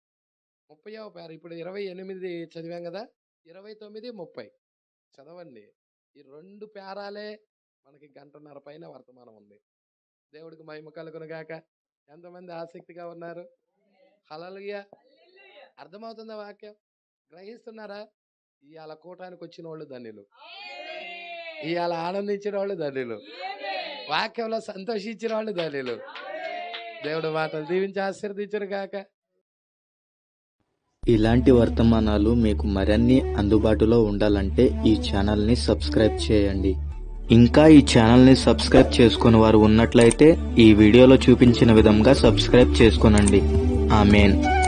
30వ పేర, ఇప్పుడు 28 చదివాం కదా, 29, 30 చదవండి. ఈ 2 పేరాలే మనకి 1:30 పైన వర్తమానం ఉంది. దేవుడికి మహిమ కలుగును గాక. ఎంతమంది ఆసక్తిగా ఉన్నారు? హల్లెలూయా. అర్థమవుతుందా వాక్యం? గ్రహిస్తున్నారా? ఇవాళ కూటానికి వచ్చిన వాళ్ళు ధన్యులు, ఇవాళ ఆనందించిన వాళ్ళు ధన్యులు, వాక్యంలో సంతోషించిన వాళ్ళు ధన్యులు. దేవుడు మాటలు దీవించి ఆశీర్వదించును గాక. ఇలాంటి వర్తమానాలు మీకు మరిన్ని అందుబాటులో ఉండాలంటే ఈ ఛానల్ని సబ్స్క్రైబ్ చేయండి. ఇంకా ఈ ఛానల్ని సబ్స్క్రైబ్ చేసుకుని వారు ఉన్నట్లయితే ఈ వీడియోలో చూపించిన విధంగా సబ్స్క్రైబ్ చేసుకోనండి. ఆమేన్.